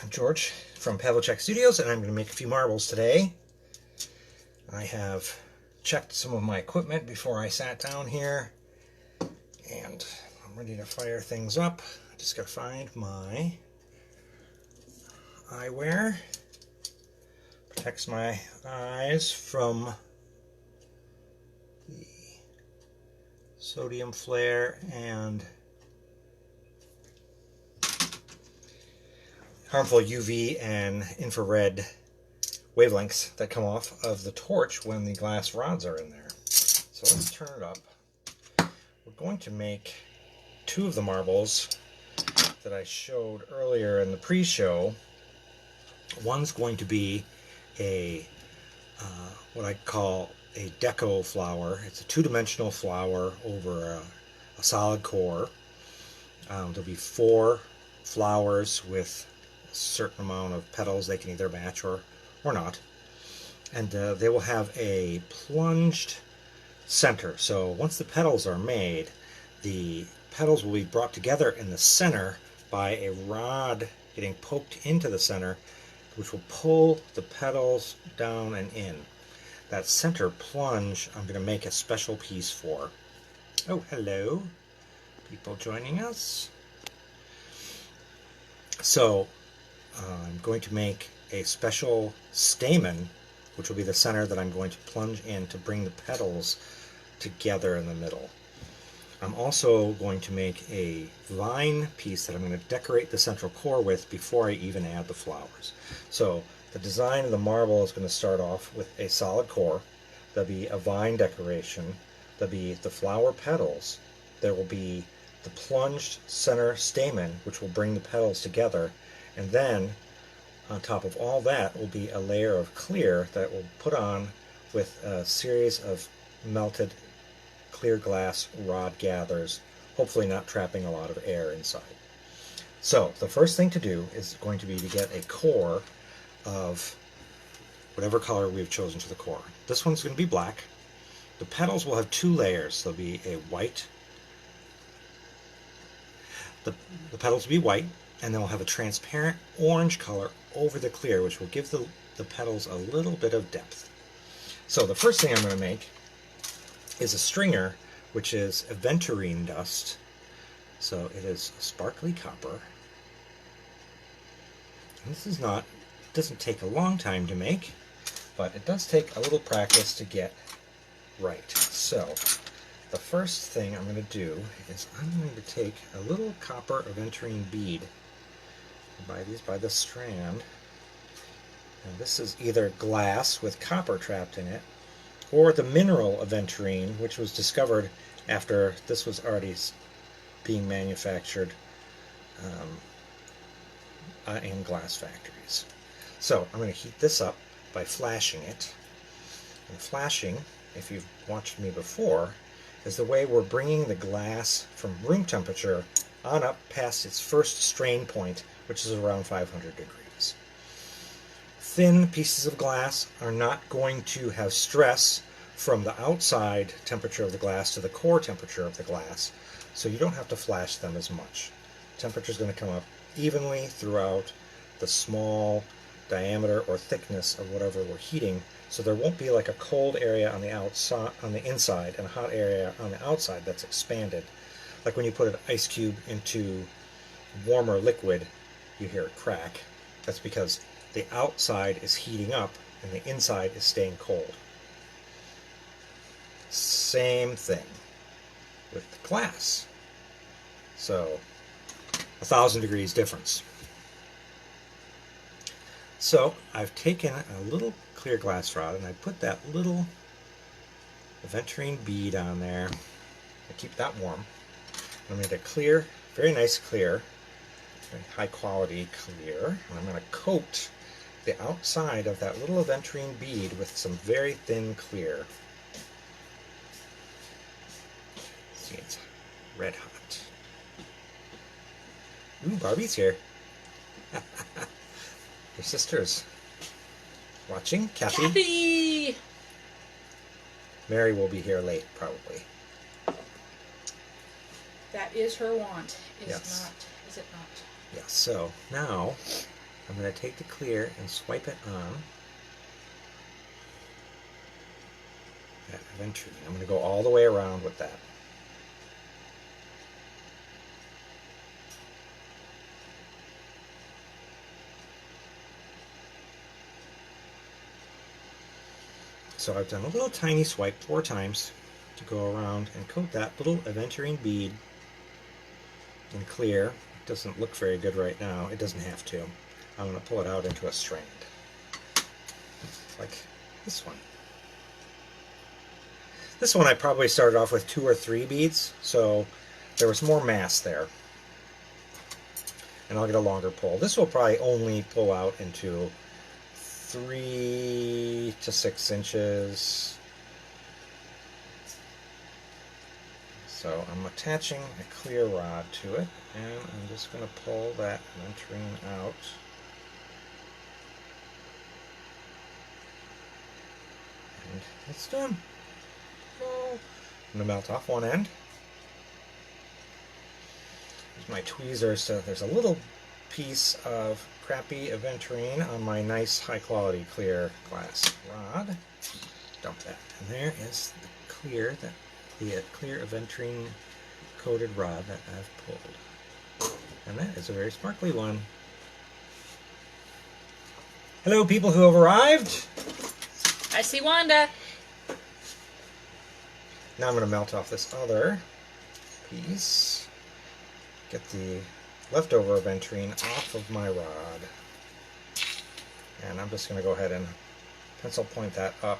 George from Pavliscak Studios, and I'm going to make a few marbles today. I have checked some of my equipment before I sat down here, and I'm ready to fire things up. I just got to find my eyewear. Protects my eyes from the sodium flare and harmful UV and infrared wavelengths that come off of the torch when the glass rods are in there. So let's turn it up. We're going to make two of the marbles that I showed earlier in the pre-show. One's going to be a what I call a deco flower. It's a two-dimensional flower over a solid core. There'll be 4 flowers with a certain amount of petals. They can either match or not. And they will have a plunged center. So once the petals are made, the petals will be brought together in the center by a rod getting poked into the center, which will pull the petals down and in. That center plunge I'm going to make a special piece for. Oh, hello, people joining us. So I'm going to make a special stamen, which will be the center that I'm going to plunge in to bring the petals together in the middle. I'm also going to make a vine piece that I'm going to decorate the central core with before I even add the flowers. So the design of the marble is going to start off with a solid core. There'll be a vine decoration. There'll be the flower petals. There will be the plunged center stamen, which will bring the petals together. And then on top of all that will be a layer of clear that will put on with a series of melted clear glass rod gathers, hopefully not trapping a lot of air inside. So the first thing to do is going to be to get a core of whatever color we've chosen for the core. This one's going to be black. The petals will have 2 layers. There'll be a white. The petals will be white, and then we'll have a transparent orange color over the clear, which will give the petals a little bit of depth. So the first thing I'm going to make is a stringer, which is aventurine dust. So it is sparkly copper. And this doesn't take a long time to make, but it does take a little practice to get right. So the first thing I'm going to do is I'm going to take a little copper aventurine bead. I buy these by the strand. And this is either glass with copper trapped in it, or the mineral aventurine, which was discovered after this was already being manufactured in glass factories. So I'm going to heat this up by flashing it. And flashing, if you've watched me before, is the way we're bringing the glass from room temperature on up past its first strain point, which is around 500 degrees. Thin pieces of glass are not going to have stress from the outside temperature of the glass to the core temperature of the glass, so you don't have to flash them as much. Temperature is going to come up evenly throughout the small diameter or thickness of whatever we're heating, so there won't be like a cold area on the outside, on the inside, and a hot area on the outside that's expanded. Like when you put an ice cube into warmer liquid, you hear it crack. That's because the outside is heating up and the inside is staying cold. Same thing with the glass. So 1,000 degrees difference. So I've taken a little clear glass rod and I put that little aventurine bead on there. I keep that warm. I'm going to clear, very nice clear, very high quality clear. And I'm going to coat the outside of that little aventurine bead with some very thin clear. See, it's red hot. Ooh, Barbie's here. Your sister's watching. Kathy! Mary will be here late, probably. That is her want, Yes. is it not? Yeah, so now I'm going to take the clear and swipe it on that aventurine. I'm going to go all the way around with that. So I've done a little tiny swipe 4 times to go around and coat that little aventurine bead in clear. It doesn't look very good right now. It doesn't have to. I'm going to pull it out into a strand, like this one. This one I probably started off with 2 or 3 beads, so there was more mass there. And I'll get a longer pull. This will probably only pull out into 3 to 6 inches. So I'm attaching a clear rod to it, and I'm just going to pull that aventurine out. And it's done. I'm going to melt off one end. Here's my tweezers. So there's a little piece of crappy aventurine on my nice high quality clear glass rod. Dump that. And there is the clear aventurine coated rod that I've pulled. And that is a very sparkly one. Hello, people who have arrived. I see Wanda. Now I'm going to melt off this other piece. Get the leftover aventurine off of my rod. And I'm just going to go ahead and pencil point that up.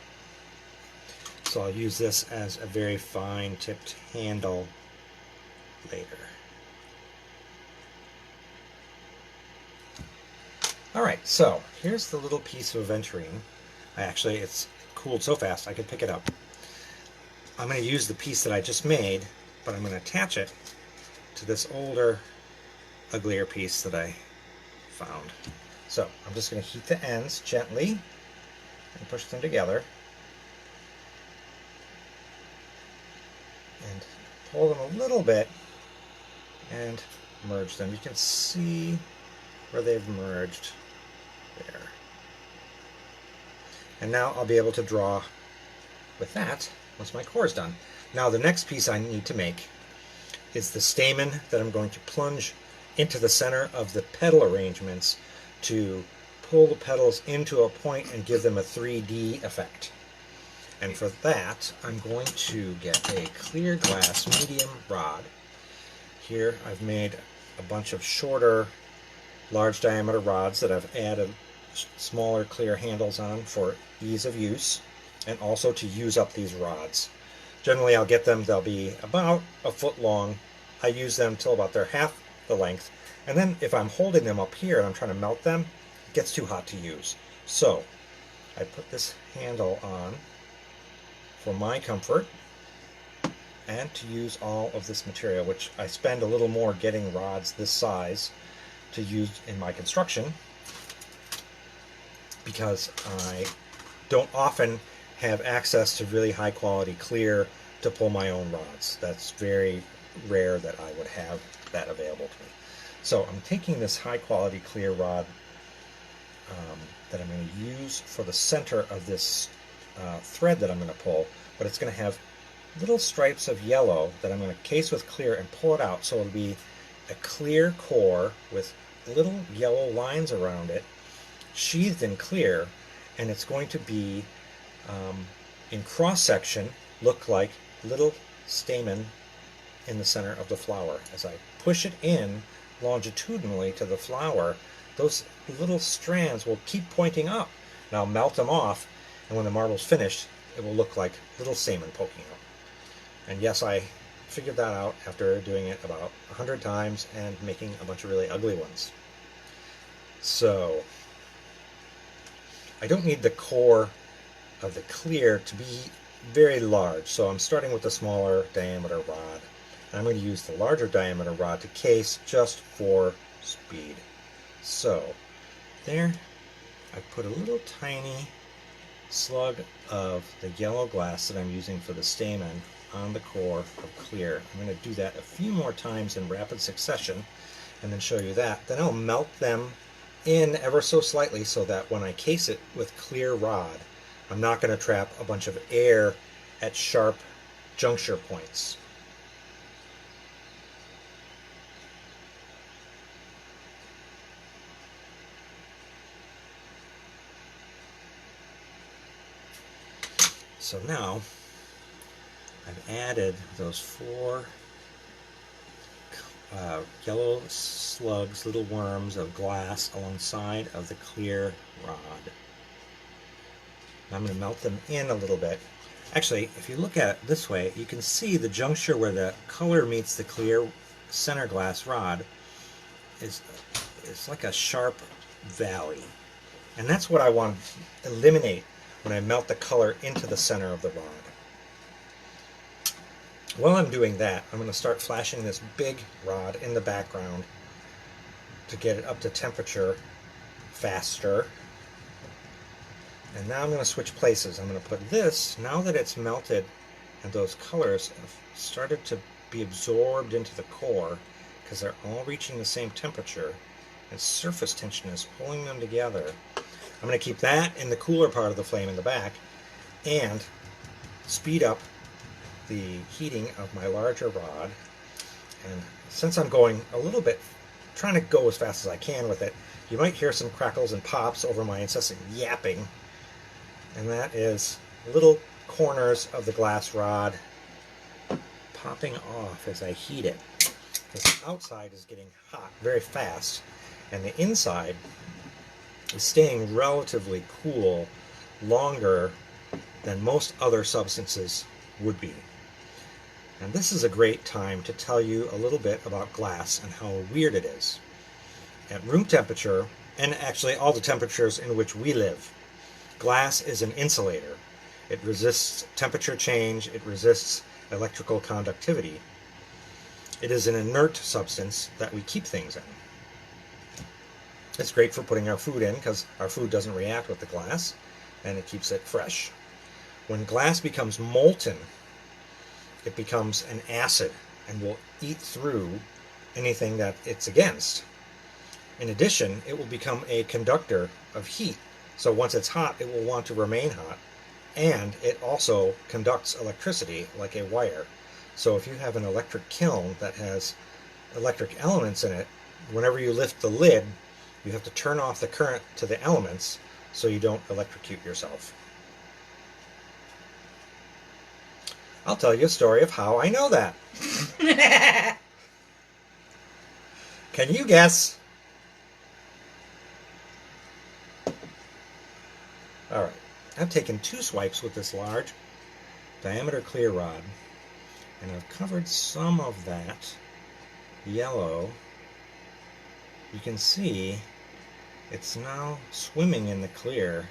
So I'll use this as a very fine tipped handle later. Alright, so here's the little piece of aventurine. It's cooled so fast I could pick it up. I'm going to use the piece that I just made, but I'm going to attach it to this older, uglier piece that I found. So I'm just going to heat the ends gently and push them together and pull them a little bit and merge them. You can see where they've merged there. And now I'll be able to draw with that once my core is done. Now the next piece I need to make is the stamen that I'm going to plunge into the center of the petal arrangements to pull the petals into a point and give them a 3D effect. And for that, I'm going to get a clear glass medium rod. Here I've made a bunch of shorter, large diameter rods that I've added smaller clear handles on for ease of use, and also to use up these rods. Generally I'll get them, they'll be about a foot long. I use them till about they're half the length, and then if I'm holding them up here and I'm trying to melt them, it gets too hot to use. So I put this handle on for my comfort and to use all of this material, which I spend a little more getting rods this size to use in my construction, because I don't often have access to really high quality clear to pull my own rods. That's very rare that I would have that available to me. So I'm taking this high quality clear rod that I'm going to use for the center of this thread that I'm going to pull, but it's going to have little stripes of yellow that I'm going to case with clear and pull it out, so it'll be a clear core with little yellow lines around it, sheathed in clear, and it's going to be in cross section look like little stamen in the center of the flower. As I push it in longitudinally to the flower, those little strands will keep pointing up, and I'll melt them off, and when the marble's finished it will look like little stamen poking up. And yes, I figured that out after doing it about 100 times and making a bunch of really ugly ones. So I don't need the core of the clear to be very large, so I'm starting with the smaller diameter rod. And I'm going to use the larger diameter rod to case just for speed. So there, I put a little tiny slug of the yellow glass that I'm using for the stamen on the core of clear. I'm going to do that a few more times in rapid succession and then show you that. Then I'll melt them in ever so slightly so that when I case it with clear rod, I'm not going to trap a bunch of air at sharp juncture points. So now I've added those 4 yellow slugs, little worms of glass alongside of the clear rod. I'm going to melt them in a little bit. Actually, if you look at it this way, you can see the juncture where the color meets the clear center glass rod is like a sharp valley. And that's what I want to eliminate when I melt the color into the center of the rod. While I'm doing that, I'm going to start flashing this big rod in the background to get it up to temperature faster. And now I'm going to switch places. I'm going to put this, now that it's melted and those colors have started to be absorbed into the core because they're all reaching the same temperature and surface tension is pulling them together. I'm going to keep that in the cooler part of the flame in the back and speed up the heating of my larger rod. And since I'm going a little bit, trying to go as fast as I can with it, you might hear some crackles and pops over my incessant yapping. And that is little corners of the glass rod popping off as I heat it. Because the outside is getting hot very fast, and the inside is staying relatively cool longer than most other substances would be. And this is a great time to tell you a little bit about glass and how weird it is. At room temperature, and actually all the temperatures in which we live, glass is an insulator. It resists temperature change, it resists electrical conductivity. It is an inert substance that we keep things in. It's great for putting our food in because our food doesn't react with the glass and it keeps it fresh. When glass becomes molten, it becomes an acid and will eat through anything that it's against. In addition, it will become a conductor of heat. So once it's hot, it will want to remain hot. And it also conducts electricity like a wire. So if you have an electric kiln that has electric elements in it, whenever you lift the lid, you have to turn off the current to the elements so you don't electrocute yourself. I'll tell you a story of how I know that. Can you guess? Alright, I've taken 2 swipes with this large diameter clear rod, and I've covered some of that yellow. You can see it's now swimming in the clear,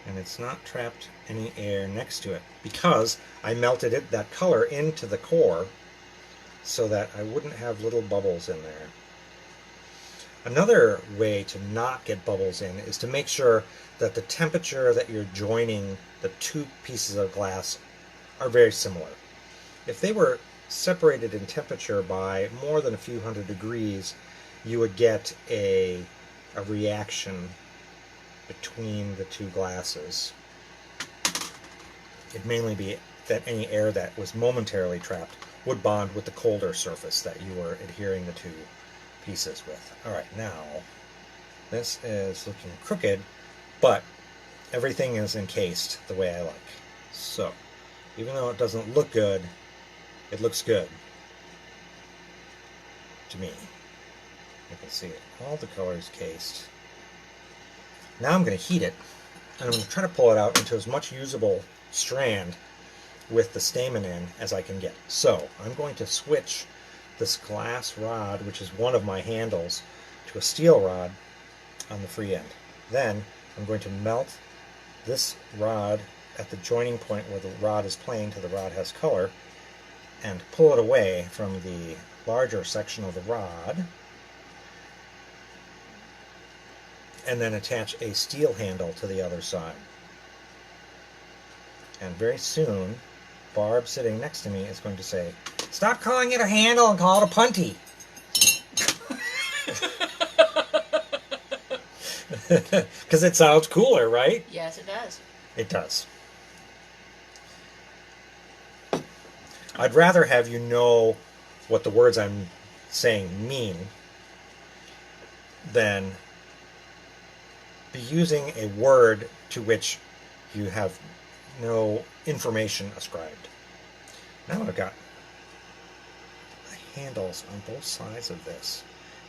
and it's not trapped any air next to it because I melted that color into the core so that I wouldn't have little bubbles in there. Another way to not get bubbles in is to make sure that the temperature that you're joining the 2 pieces of glass are very similar. If they were separated in temperature by more than a few hundred degrees, you would get a reaction between the 2 glasses. It'd mainly be that any air that was momentarily trapped would bond with the colder surface that you were adhering the 2 pieces with. Alright, now this is looking crooked, but everything is encased the way I like. So, even though it doesn't look good, it looks good to me. You can see it. All the colors cased. Now I'm going to heat it, and I'm going to try to pull it out into as much usable strand with the stamen in as I can get. So, I'm going to switch this glass rod, which is one of my handles, to a steel rod on the free end. Then, I'm going to melt this rod at the joining point where the rod is plain till the rod has color, and pull it away from the larger section of the rod, and then attach a steel handle to the other side. And very soon, Barb sitting next to me is going to say, "Stop calling it a handle and call it a punty." Because it sounds cooler, right? Yes, it does. It does. I'd rather have you know what the words I'm saying mean than be using a word to which you have no information ascribed. Now I've got the handles on both sides of this.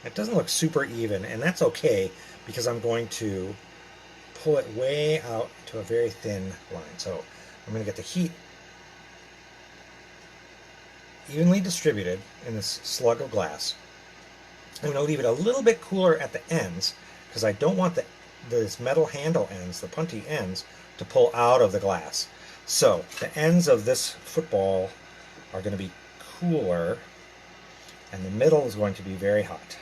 It doesn't look super even, and that's okay because I'm going to pull it way out to a very thin line. So I'm going to get the heat evenly distributed in this slug of glass. I'm going to leave it a little bit cooler at the ends because I don't want this metal handle ends, the punty ends, to pull out of the glass. So the ends of this football are going to be cooler, and the middle is going to be very hot.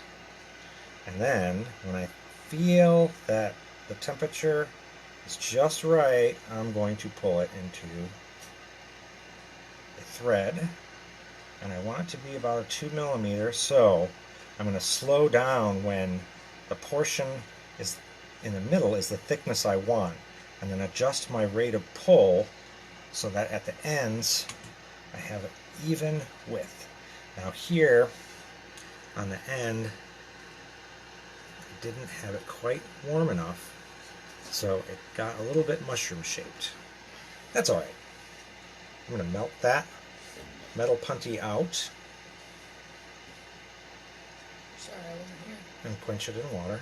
And then when I feel that the temperature is just right, I'm going to pull it into a thread, and I want it to be about a 2 millimeter, so I'm going to slow down when the portion is in the middle is the thickness I want, and then adjust my rate of pull so that at the ends I have an even width. Now here on the end I didn't have it quite warm enough, so it got a little bit mushroom shaped. That's alright. I'm going to melt that metal punty out Sorry, I wasn't here. and quench it in water.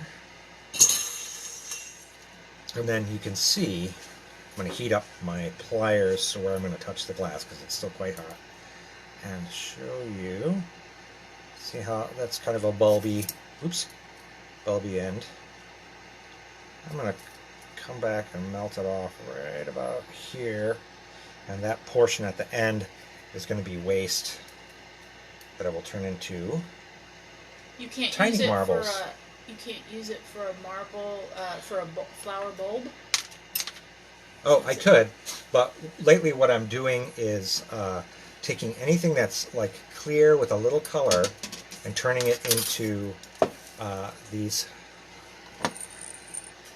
And then you can see I'm going to heat up my pliers to where I'm going to touch the glass because it's still quite hot, and show you. See how that's kind of a bulby end. I'm going to come back and melt it off right about here, and that portion at the end is going to be waste that I will turn into You can't tiny use it marbles. for a. You can't use it for a marble, for a flower bulb. Oh, I could, but lately what I'm doing is taking anything that's like clear with a little color and turning it into these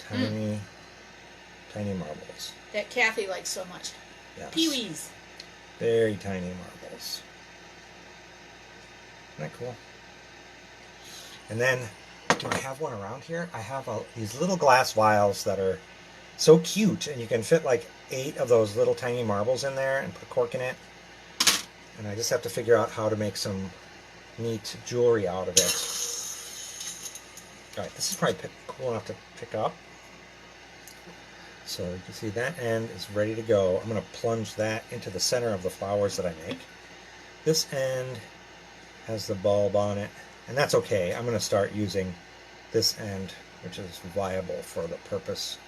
tiny marbles. That Kathy likes so much. Yes. Peewees. Very tiny marbles. Isn't that cool? And then, do I have one around here? I have these little glass vials that are so cute, and you can fit like 8 of those little tiny marbles in there and put a cork in it. And I just have to figure out how to make some neat jewelry out of it. Alright, this is probably cool enough to pick up. So you can see that end is ready to go. I'm going to plunge that into the center of the flowers that I make. This end has the bulb on it, and that's okay. I'm going to start using this end, which is viable for the purpose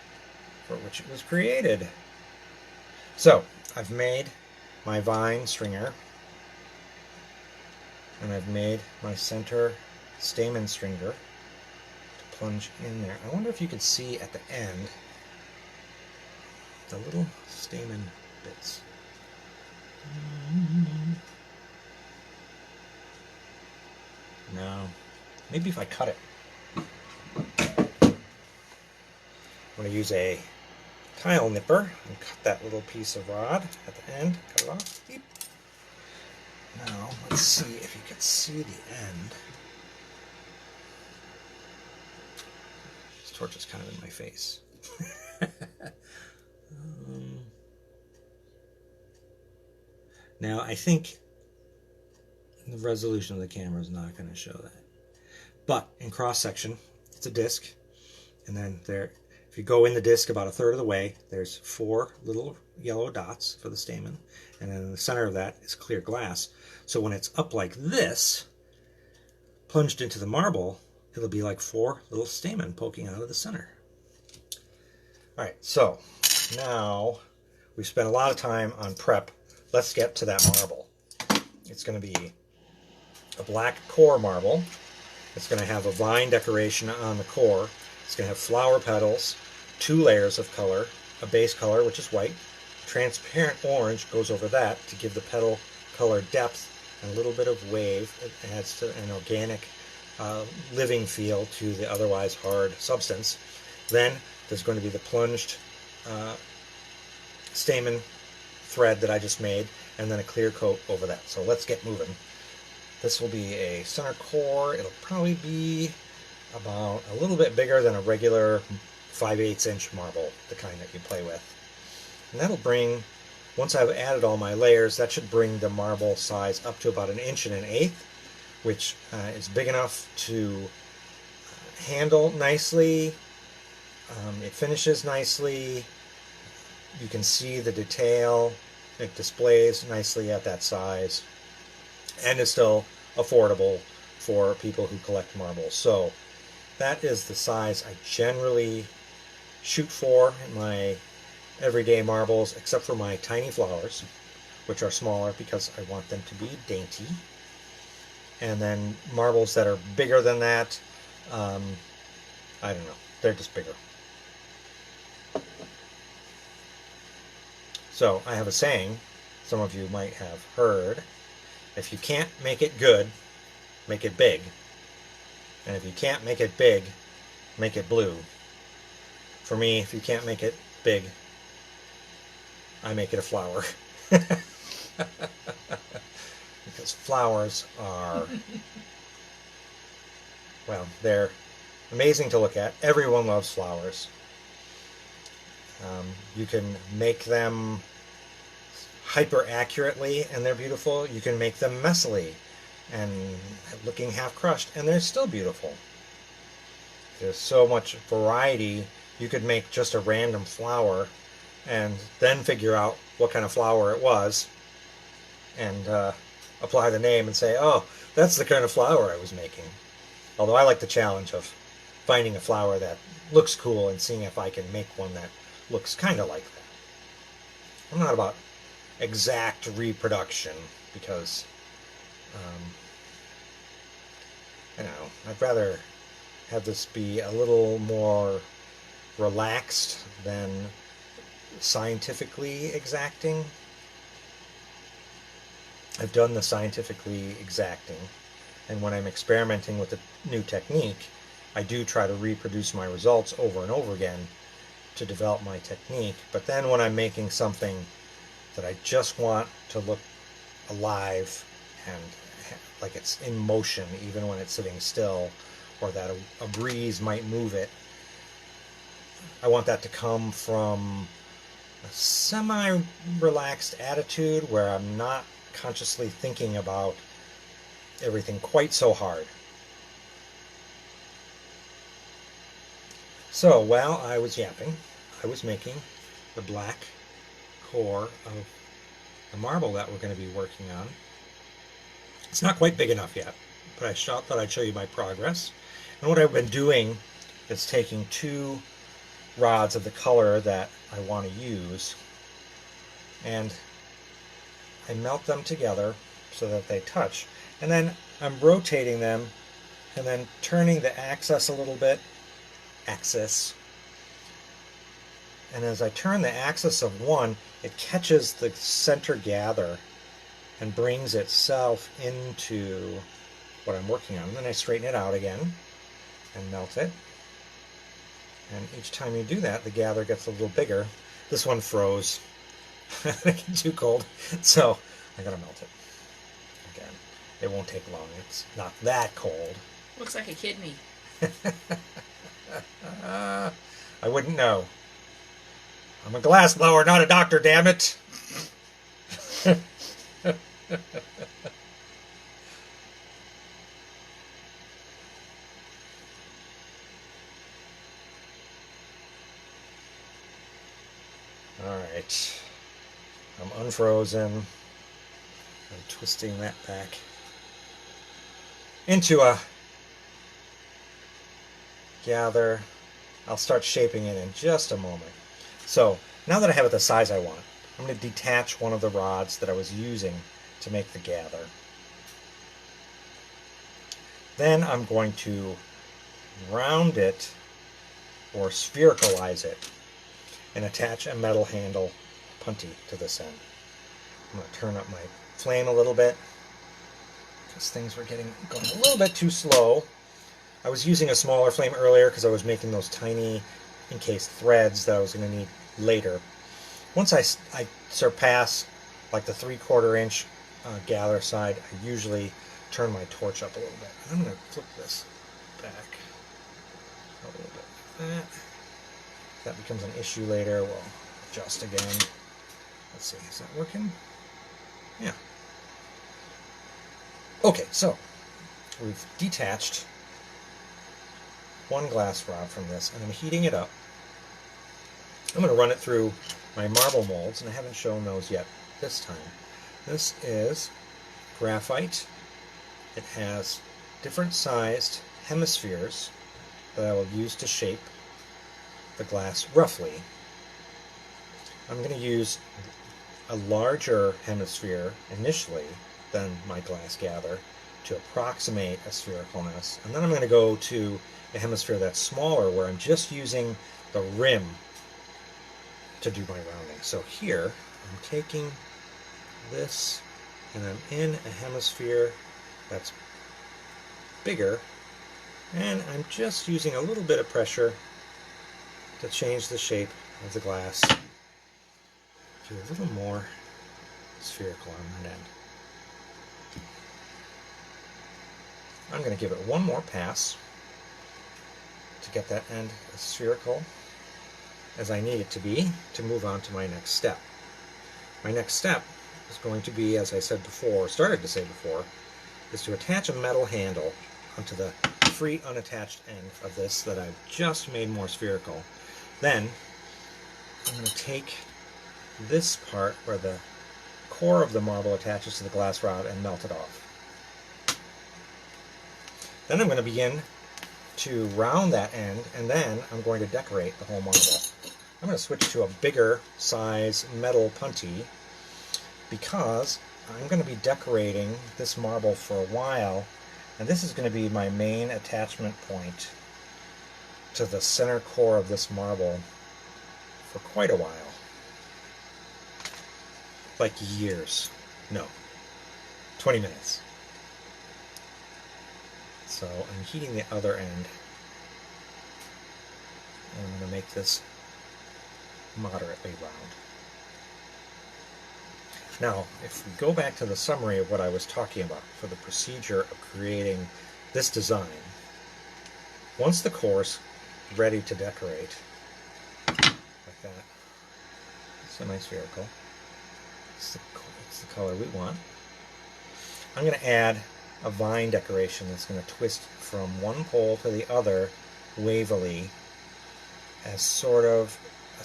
for which it was created. So I've made my vine stringer, and I've made my center stamen stringer to plunge in there. I wonder if you can see at the end the little stamen bits. No. Maybe if I cut it. I'm going to use a tile nipper and cut that little piece of rod at the end. Cut it off. Beep. Now, let's see if you can see the end. This torch is kind of in my face. Now, I think the resolution of the camera is not going to show that. But in cross-section, it's a disc. And then there, if you go in the disc about 1/3 of the way, there's 4 little yellow dots for the stamen. And then in the center of that is clear glass. So when it's up like this, plunged into the marble, it'll be like 4 little stamen poking out of the center. Alright, so now we've spent a lot of time on prep. Let's get to that marble. It's going to be a black core marble. It's going to have a vine decoration on the core. It's going to have flower petals, 2 layers of color, a base color, which is white. Transparent orange goes over that to give the petal color depth and a little bit of wave. It adds to an organic living feel to the otherwise hard substance. Then there's going to be the plunged stamen thread that I just made, and then a clear coat over that. So let's get moving. This will be a center core. It'll probably be about a little bit bigger than a regular 5/8 inch marble, the kind that you play with. And that'll bring, once I've added all my layers, that should bring the marble size up to about 1 1/8 inches, which is big enough to handle nicely. It finishes nicely. You can see the detail. It displays nicely at that size, and is still affordable for people who collect marbles. So that is the size I generally shoot for in my everyday marbles, except for my tiny flowers, which are smaller because I want them to be dainty. And then marbles that are bigger than that, I don't know, they're just bigger. So I have a saying, some of you might have heard: if you can't make it good, make it big. And if you can't make it big, make it blue. For me, if you can't make it big, I make it a flower. Because flowers are, well, they're amazing to look at. Everyone loves flowers. You can make them hyper accurately and they're beautiful. You can make them messily and looking half crushed and they're still beautiful. There's so much variety. You could make just a random flower and then figure out what kind of flower it was and apply the name and say, oh, that's the kind of flower I was making. Although I like the challenge of finding a flower that looks cool and seeing if I can make one that looks kind of like that. I'm not about exact reproduction because I don't know, I'd rather have this be a little more relaxed than scientifically exacting. I've done the scientifically exacting, and when I'm experimenting with a new technique, I do try to reproduce my results over and over again to develop my technique. But then when I'm making something that I just want to look alive and like it's in motion even when it's sitting still, or that a breeze might move it, I want that to come from a semi-relaxed attitude where I'm not consciously thinking about everything quite so hard. So while I was yapping, I was making the black core of the marble that we're going to be working on. It's not quite big enough yet, but I thought I'd show you my progress. And what I've been doing is taking 2 rods of the color that I want to use, and I melt them together so that they touch. And then I'm rotating them and then turning the axis a little bit. And as I turn the axis of one, it catches the center gather and brings itself into what I'm working on. And then I straighten it out again and melt it. And each time you do that, the gather gets a little bigger. This one froze. It got too cold, so I gotta melt it again. It won't take long. It's not that cold. Looks like a kidney. I wouldn't know. I'm a glass blower, not a doctor, damn it. Alright. I'm unfrozen. I'm twisting that back into a gather. I'll start shaping it in just a moment. So now that I have it the size I want, I'm going to detach one of the rods that I was using to make the gather. Then I'm going to round it or sphericalize it and attach a metal handle punty to this end. I'm going to turn up my flame a little bit because things were going a little bit too slow. I was using a smaller flame earlier because I was making those tiny encased threads that I was going to need later. Once I surpass like the 3/4 inch gather side, I usually turn my torch up a little bit. I'm going to flip this back a little bit like that. If that becomes an issue later, we'll adjust again. Let's see, is that working? Yeah. Okay, so we've detached one glass rod from this, and I'm heating it up. I'm going to run it through my marble molds, and I haven't shown those yet this time. This is graphite. It has different sized hemispheres that I will use to shape the glass roughly. I'm going to use a larger hemisphere initially than my glass gather to approximate a sphericalness, and then I'm going to go to a hemisphere that's smaller where I'm just using the rim to do my rounding. So here I'm taking this and I'm in a hemisphere that's bigger, and I'm just using a little bit of pressure to change the shape of the glass to a little more spherical on that end. I'm going to give it one more pass to get that end as spherical as I need it to be to move on to my next step. My next step is going to be, as I said before, started to say before, is to attach a metal handle onto the free unattached end of this that I've just made more spherical. Then I'm going to take this part where the core of the marble attaches to the glass rod and melt it off. Then I'm going to begin to round that end, and then I'm going to decorate the whole marble. I'm going to switch to a bigger size metal punty because I'm going to be decorating this marble for a while, and this is going to be my main attachment point to the center core of this marble for quite a while. Like years. No. 20 minutes. So I'm heating the other end, and I'm going to make this moderately round. Now, if we go back to the summary of what I was talking about for the procedure of creating this design, once the core's ready to decorate, like that, semi-spherical, it's the color we want, I'm going to add a vine decoration that's going to twist from one pole to the other wavily as sort of a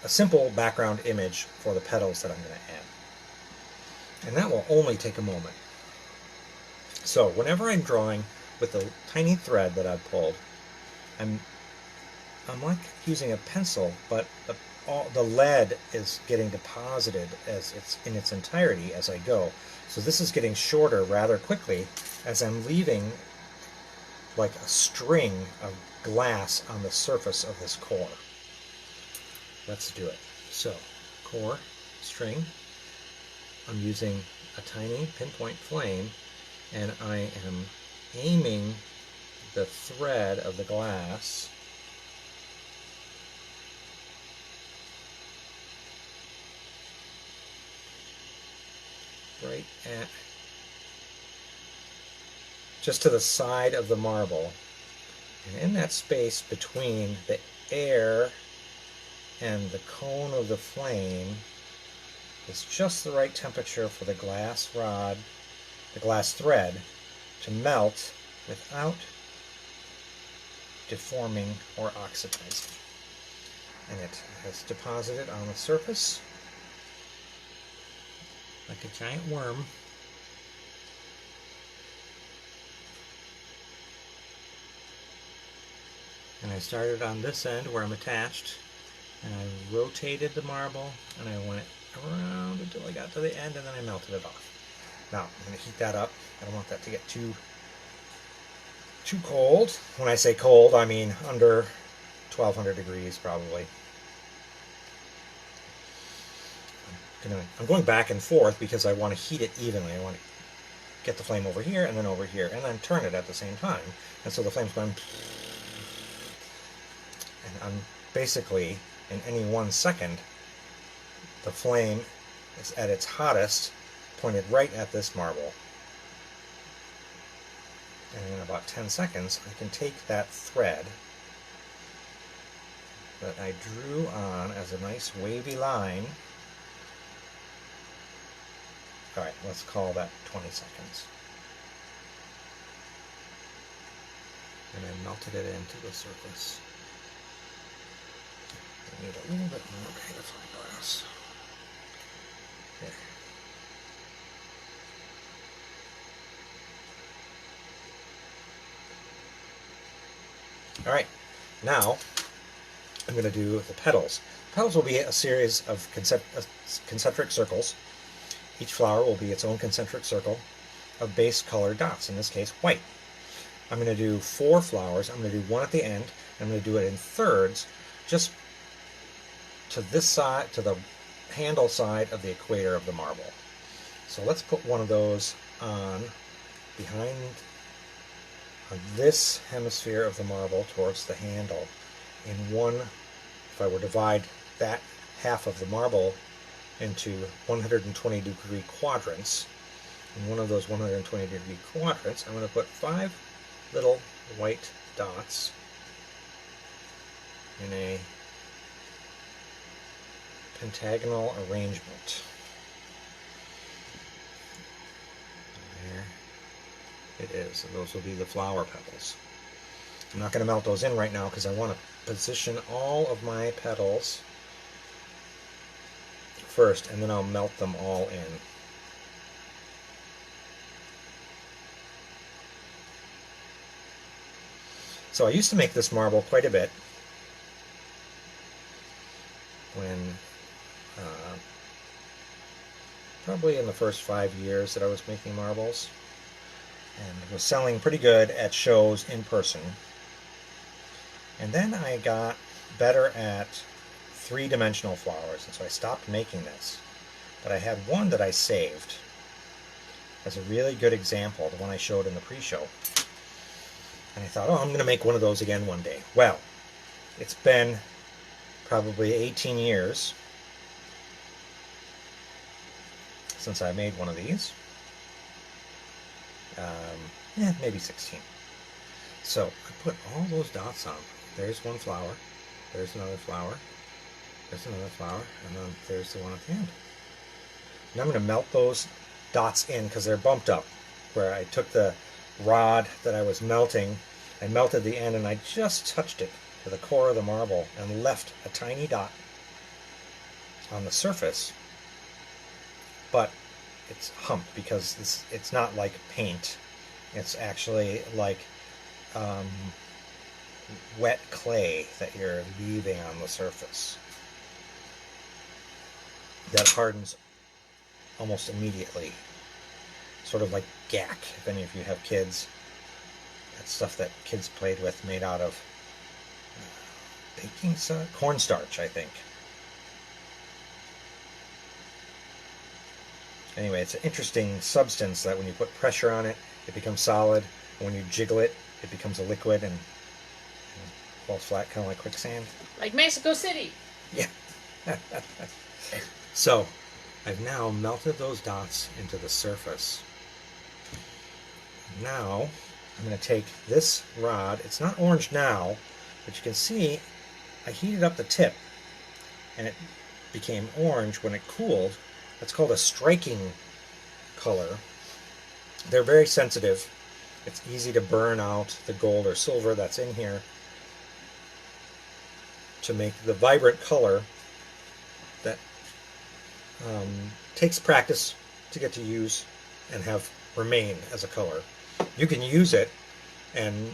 simple background image for the petals that I'm going to add. And that will only take a moment. So whenever I'm drawing with the tiny thread that I've pulled, I'm like using a pencil, but the lead is getting deposited as it's in its entirety as I go. So this is getting shorter rather quickly as I'm leaving like a string of glass on the surface of this core. Let's do it. So, core, string, I'm using a tiny pinpoint flame, and I am aiming the thread of the glass right at just to the side of the marble, and in that space between the air and the cone of the flame is just the right temperature for the glass rod, the glass thread, to melt without deforming or oxidizing. And it has deposited on the surface like a giant worm. And I started on this end where I'm attached, and I rotated the marble, and I went around until I got to the end, and then I melted it off. Now, I'm going to heat that up. I don't want that to get too cold. When I say cold, I mean under 1200 degrees probably. I'm going back and forth because I want to heat it evenly. I want to get the flame over here and then over here, and then turn it at the same time. And so the flame's going And I'm basically, in any 1 second, the flame is at its hottest, pointed right at this marble. And in about 10 seconds, I can take that thread that I drew on as a nice wavy line. Alright, let's call that 20 seconds. And I melted it into the surface. I need a little bit more magnifying glass. There. Alright, now I'm going to do the petals. The petals will be a series of concentric circles. Each flower will be its own concentric circle of base colored dots, in this case white. I'm going to do 4 flowers. I'm going to do one at the end. I'm going to do it in thirds, just to this side, to the handle side of the equator of the marble. So let's put one of those on behind this hemisphere of the marble towards the handle. In one, if I were to divide that half of the marble into 120-degree quadrants, in one of those 120-degree quadrants, I'm going to put 5 little white dots in a pentagonal arrangement. There it is. And those will be the flower petals. I'm not going to melt those in right now because I want to position all of my petals first, and then I'll melt them all in. So I used to make this marble quite a bit when probably in the first 5 years that I was making marbles, and was selling pretty good at shows in person. And then I got better at 3-dimensional flowers, and so I stopped making this. But I had one that I saved as a really good example, the one I showed in the pre-show. And I thought, oh, I'm going to make one of those again one day. Well, it's been probably 18 years since I made one of these. Maybe 16. So I put all those dots on. There's one flower, there's another flower, there's another flower, and then there's the one at the end. And I'm going to melt those dots in because they're bumped up. Where I took the rod that I was melting, I melted the end and I just touched it to the core of the marble and left a tiny dot on the surface, but it's humped because it's not like paint. It's actually like wet clay that you're leaving on the surface. That hardens almost immediately. Sort of like gack, if any of you have kids. That's stuff that kids played with, made out of baking soda? Cornstarch, I think. Anyway, it's an interesting substance that when you put pressure on it, it becomes solid. And when you jiggle it, it becomes a liquid and falls flat, kind of like quicksand. Like Mexico City. Yeah. So, I've now melted those dots into the surface. Now, I'm going to take this rod. It's not orange now, but you can see I heated up the tip and it became orange when it cooled. That's called a striking color. They're very sensitive. It's easy to burn out the gold or silver that's in here to make the vibrant color that takes practice to get to use and have remain as a color. You can use it, and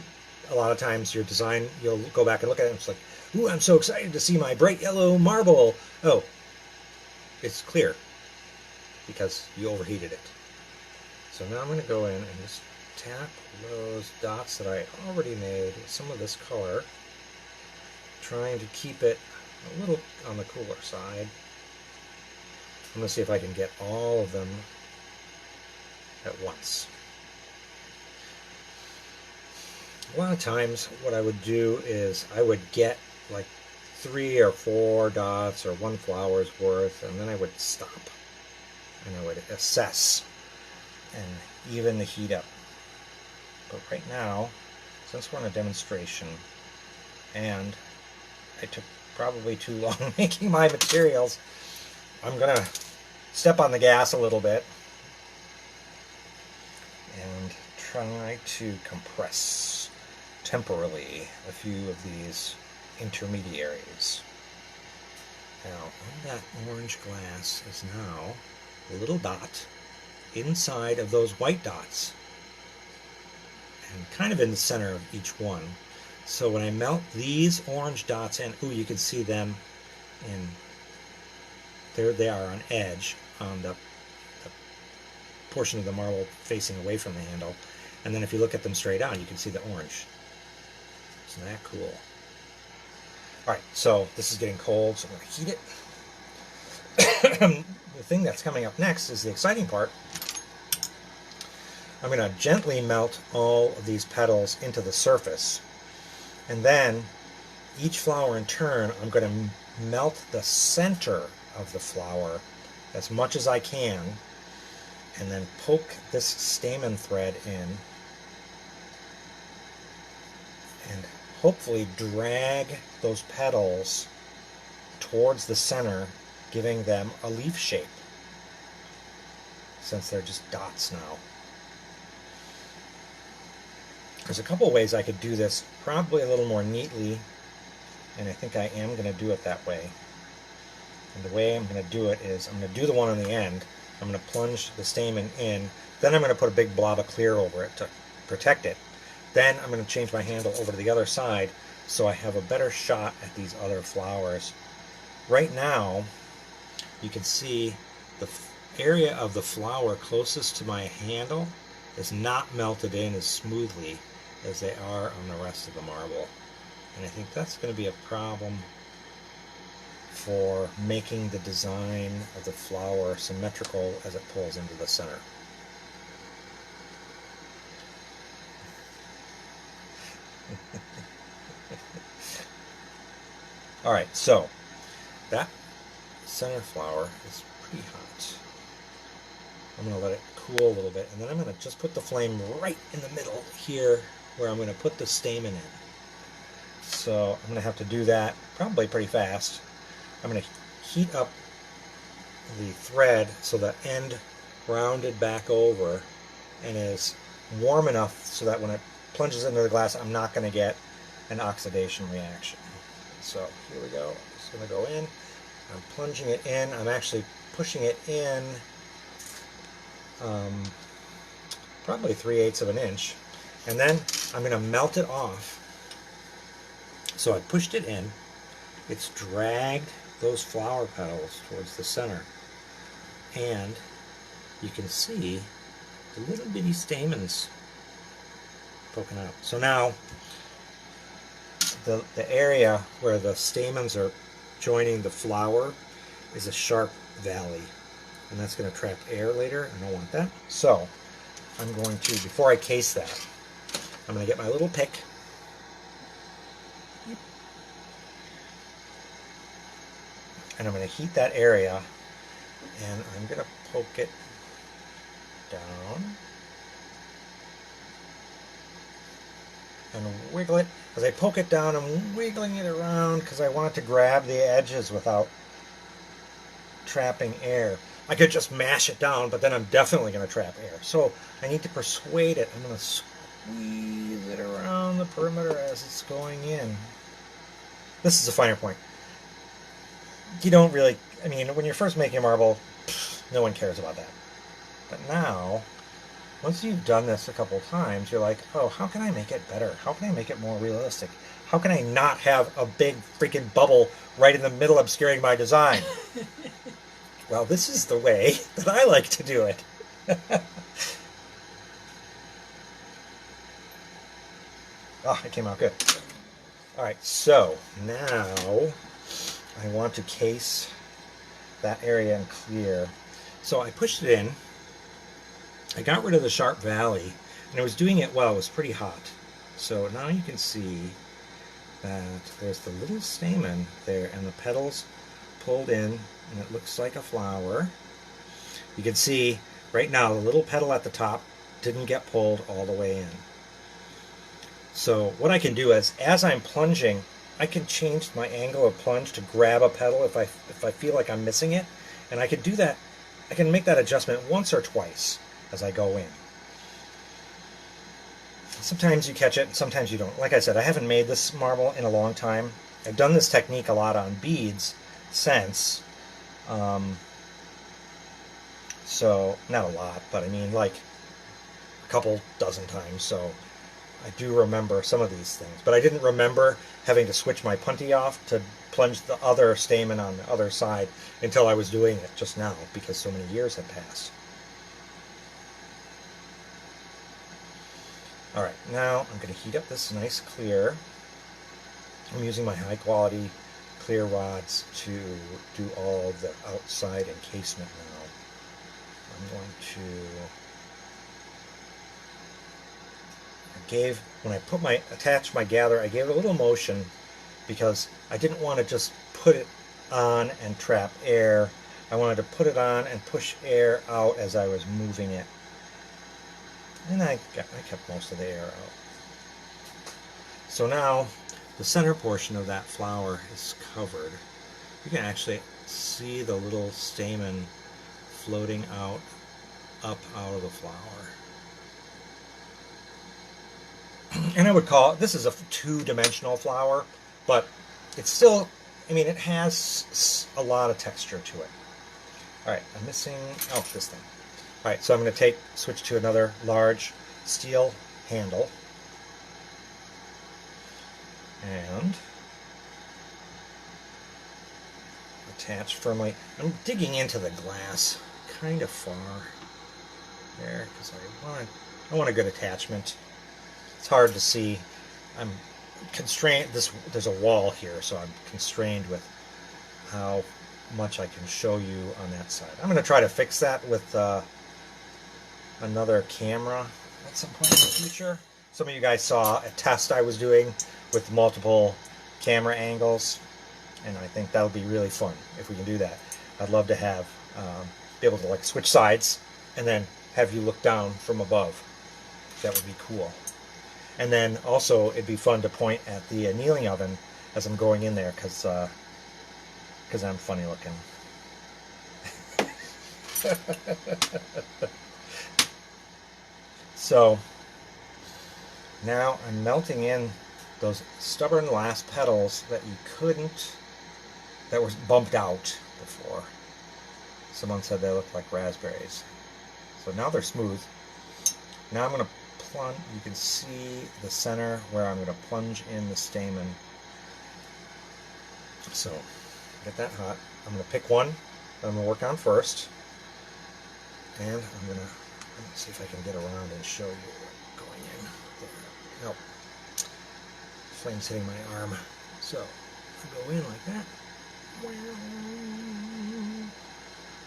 a lot of times your design, you'll go back and look at it and it's like, ooh, I'm so excited to see my bright yellow marble. Oh, it's clear because you overheated it. So now I'm going to go in and just tap those dots that I already made with some of this color, trying to keep it a little on the cooler side. I'm going to see if I can get all of them at once. A lot of times what I would do is I would get like 3 or 4 dots or 1 flower's worth, and then I would stop and I would assess and even the heat up. But right now, since we're on a demonstration and I took probably too long making my materials, I'm gonna step on the gas a little bit and try to compress temporarily a few of these intermediaries. Now, on that orange glass is now a little dot inside of those white dots and kind of in the center of each one. So when I melt these orange dots in, ooh, you can see them in, there they are on edge on the portion of the marble facing away from the handle. And then if you look at them straight on, you can see the orange. Isn't that cool? Alright, so this is getting cold, so I'm going to heat it. The thing that's coming up next is the exciting part. I'm going to gently melt all of these petals into the surface. And then each flower in turn, I'm going to melt the center of the flower as much as I can, and then poke this stamen thread in and hopefully drag those petals towards the center, giving them a leaf shape, since they're just dots now. There's a couple ways I could do this, probably a little more neatly, and I think I am going to do it that way. And the way I'm going to do it is I'm going to do the one on the end. I'm going to plunge the stamen in, then I'm going to put a big blob of clear over it to protect it. Then I'm going to change my handle over to the other side so I have a better shot at these other flowers. Right now, you can see the area of the flower closest to my handle is not melted in as smoothly as they are on the rest of the marble. And I think that's going to be a problem for making the design of the flower symmetrical as it pulls into the center. Alright, so that center flower is pretty hot. I'm going to let it cool a little bit, and then I'm going to just put the flame right in the middle here where I'm going to put the stamen in. So I'm going to have to do that probably pretty fast. I'm going to heat up the thread so the end rounded back over and is warm enough so that when it plunges into the glass, I'm not going to get an oxidation reaction. So here we go. It's going to go in. I'm plunging it in. I'm actually pushing it in probably 3/8 of an inch. And then I'm going to melt it off. So I pushed it in. It's dragged those flower petals towards the center. And you can see the little bitty stamens poking out. So now the area where the stamens are joining the flower is a sharp valley, and that's going to trap air later. I don't want that. So I'm going to, before I case that, I'm going to get my little pick and I'm going to heat that area, and I'm going to poke it down and wiggle it. As I poke it down, I'm wiggling it around because I want it to grab the edges without trapping air. I could just mash it down, but then I'm definitely going to trap air. So I need to persuade it. I'm going to squeeze it around the perimeter as it's going in. This is a finer point. You don't really, I mean, when you're first making marble, no one cares about that. But now, once you've done this a couple times, you're like, oh, how can I make it better? How can I make it more realistic? How can I not have a big freaking bubble right in the middle obscuring my design? Well, this is the way that I like to do it. Oh, it came out good. All right, so now I want to case that area in clear. So I pushed it in. I got rid of the sharp valley, and I was doing it while it was pretty hot. So now you can see that there's the little stamen there and the petals pulled in, and it looks like a flower. You can see right now the little petal at the top didn't get pulled all the way in. So what I can do is, as I'm plunging, I can change my angle of plunge to grab a petal if I feel like I'm missing it, and I can do that. I can make that adjustment once or twice as I go in. Sometimes you catch it, and sometimes you don't. Like I said, I haven't made this marble in a long time. I've done this technique a lot on beads since. So, not a lot, but I mean like a couple dozen times. So I do remember some of these things. But I didn't remember having to switch my punty off to plunge the other stamen on the other side until I was doing it just now, because so many years had passed. Alright, now I'm going to heat up this nice clear. I'm using my high quality clear rods to do all the outside encasement now. I'm going to... when I attached my gather, I gave it a little motion because I didn't want to just put it on and trap air. I wanted to put it on and push air out as I was moving it. And I kept most of the air out. So now the center portion of that flower is covered. You can actually see the little stamen floating out, up out of the flower. And I would call this is a two-dimensional flower, but it's still, I mean, it has a lot of texture to it. All right, I'm missing, oh, this thing. All right, so I'm going to switch to another large steel handle. And attach firmly. I'm digging into the glass kind of far there because I want a good attachment. It's hard to see. I'm constrained. There's a wall here, so I'm constrained with how much I can show you on that side. I'm going to try to fix that with another camera at some point in the future. Some of you guys saw a test I was doing with multiple camera angles, and I think that'll be really fun if we can do that. I'd love to have be able to like switch sides and then have you look down from above. That would be cool. And then also it'd be fun to point at the annealing oven as I'm going in there because I'm funny looking. So now I'm melting in those stubborn last petals that that were bumped out before. Someone said they looked like raspberries. So now they're smooth. Now I'm going to plunge. You can see the center where I'm going to plunge in the stamen. So get that hot. I'm going to pick one that I'm going to work on first. And I'm going to see if I can get around and show you going in there. Nope. Flame's hitting my arm. So I go in like that.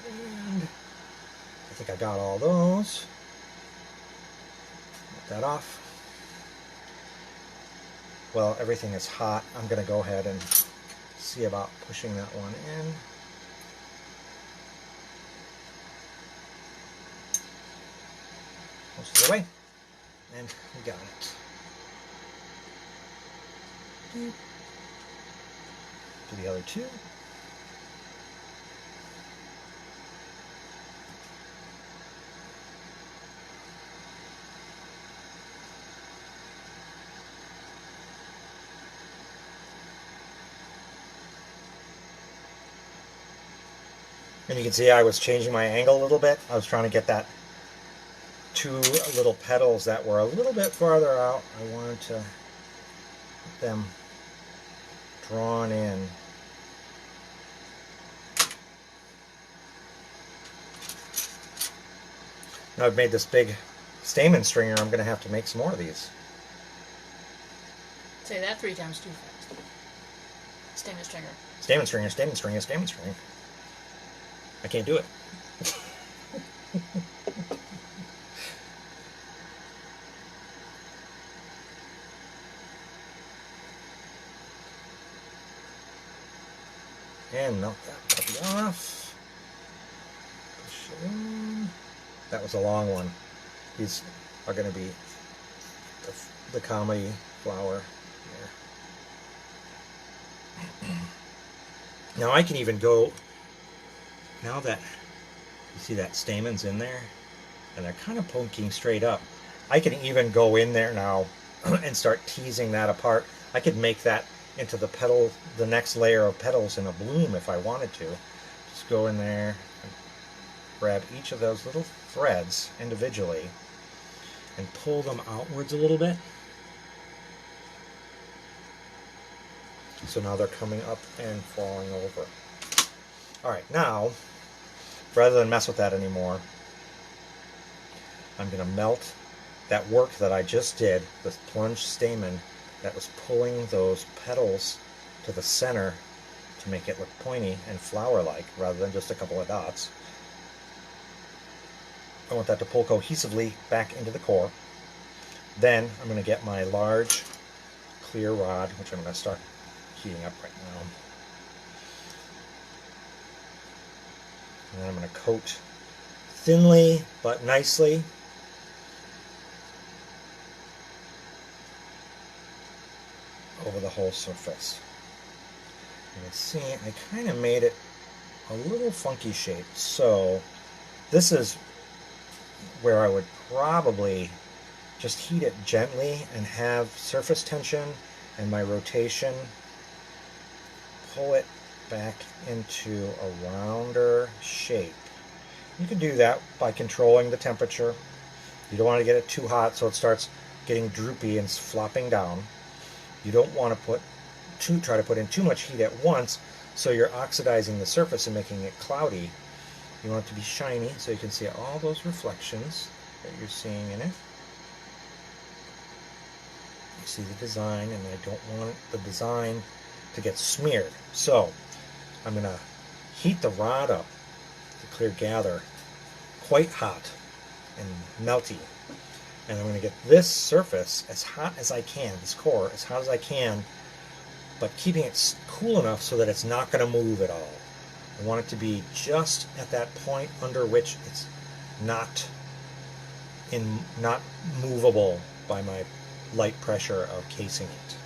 And I think I got all those. Get that off. Well, everything is hot. I'm going to go ahead and see about pushing that one in. Most of the way. And we got it. Do the other two. And you can see I was changing my angle a little bit. I was trying to get that two little petals that were a little bit farther out. I wanted to get them drawn in. Now I've made this big stamen stringer. I'm going to have to make some more of these. Say that 3 times too fast. Stamen stringer. Stamen stringer, stamen stringer, stamen stringer. I can't do it. and melt that puppy off. Push it in. That was a long one. These are going to be the comedy flower here. Now I can even go, now that you see that stamen's in there and they're kind of poking straight up, I can even go in there now and start teasing that apart. I could make that into the petal, the next layer of petals in a bloom if I wanted to. Just go in there and grab each of those little threads individually and pull them outwards a little bit. So now they're coming up and falling over. Alright, now, rather than mess with that anymore, I'm going to melt that work that I just did, the plunge stamen that was pulling those petals to the center to make it look pointy and flower-like rather than just a couple of dots. I want that to pull cohesively back into the core. Then I'm going to get my large clear rod, which I'm going to start heating up right now. And then I'm going to coat thinly but nicely over the whole surface. You can see I kind of made it a little funky shape, so this is where I would probably just heat it gently and have surface tension and my rotation pull it back into a rounder shape. You can do that by controlling the temperature. You don't want to get it too hot so it starts getting droopy and flopping down. You don't want to try to put in too much heat at once so you're oxidizing the surface and making it cloudy. You want it to be shiny so you can see all those reflections that you're seeing in it. You see the design, and I don't want the design to get smeared. So I'm going to heat the rod up, the clear gather, quite hot and melty. And I'm going to get this surface as hot as I can, this core as hot as I can, but keeping it cool enough so that it's not going to move at all. I want it to be just at that point under which it's not movable by my light pressure of casing it.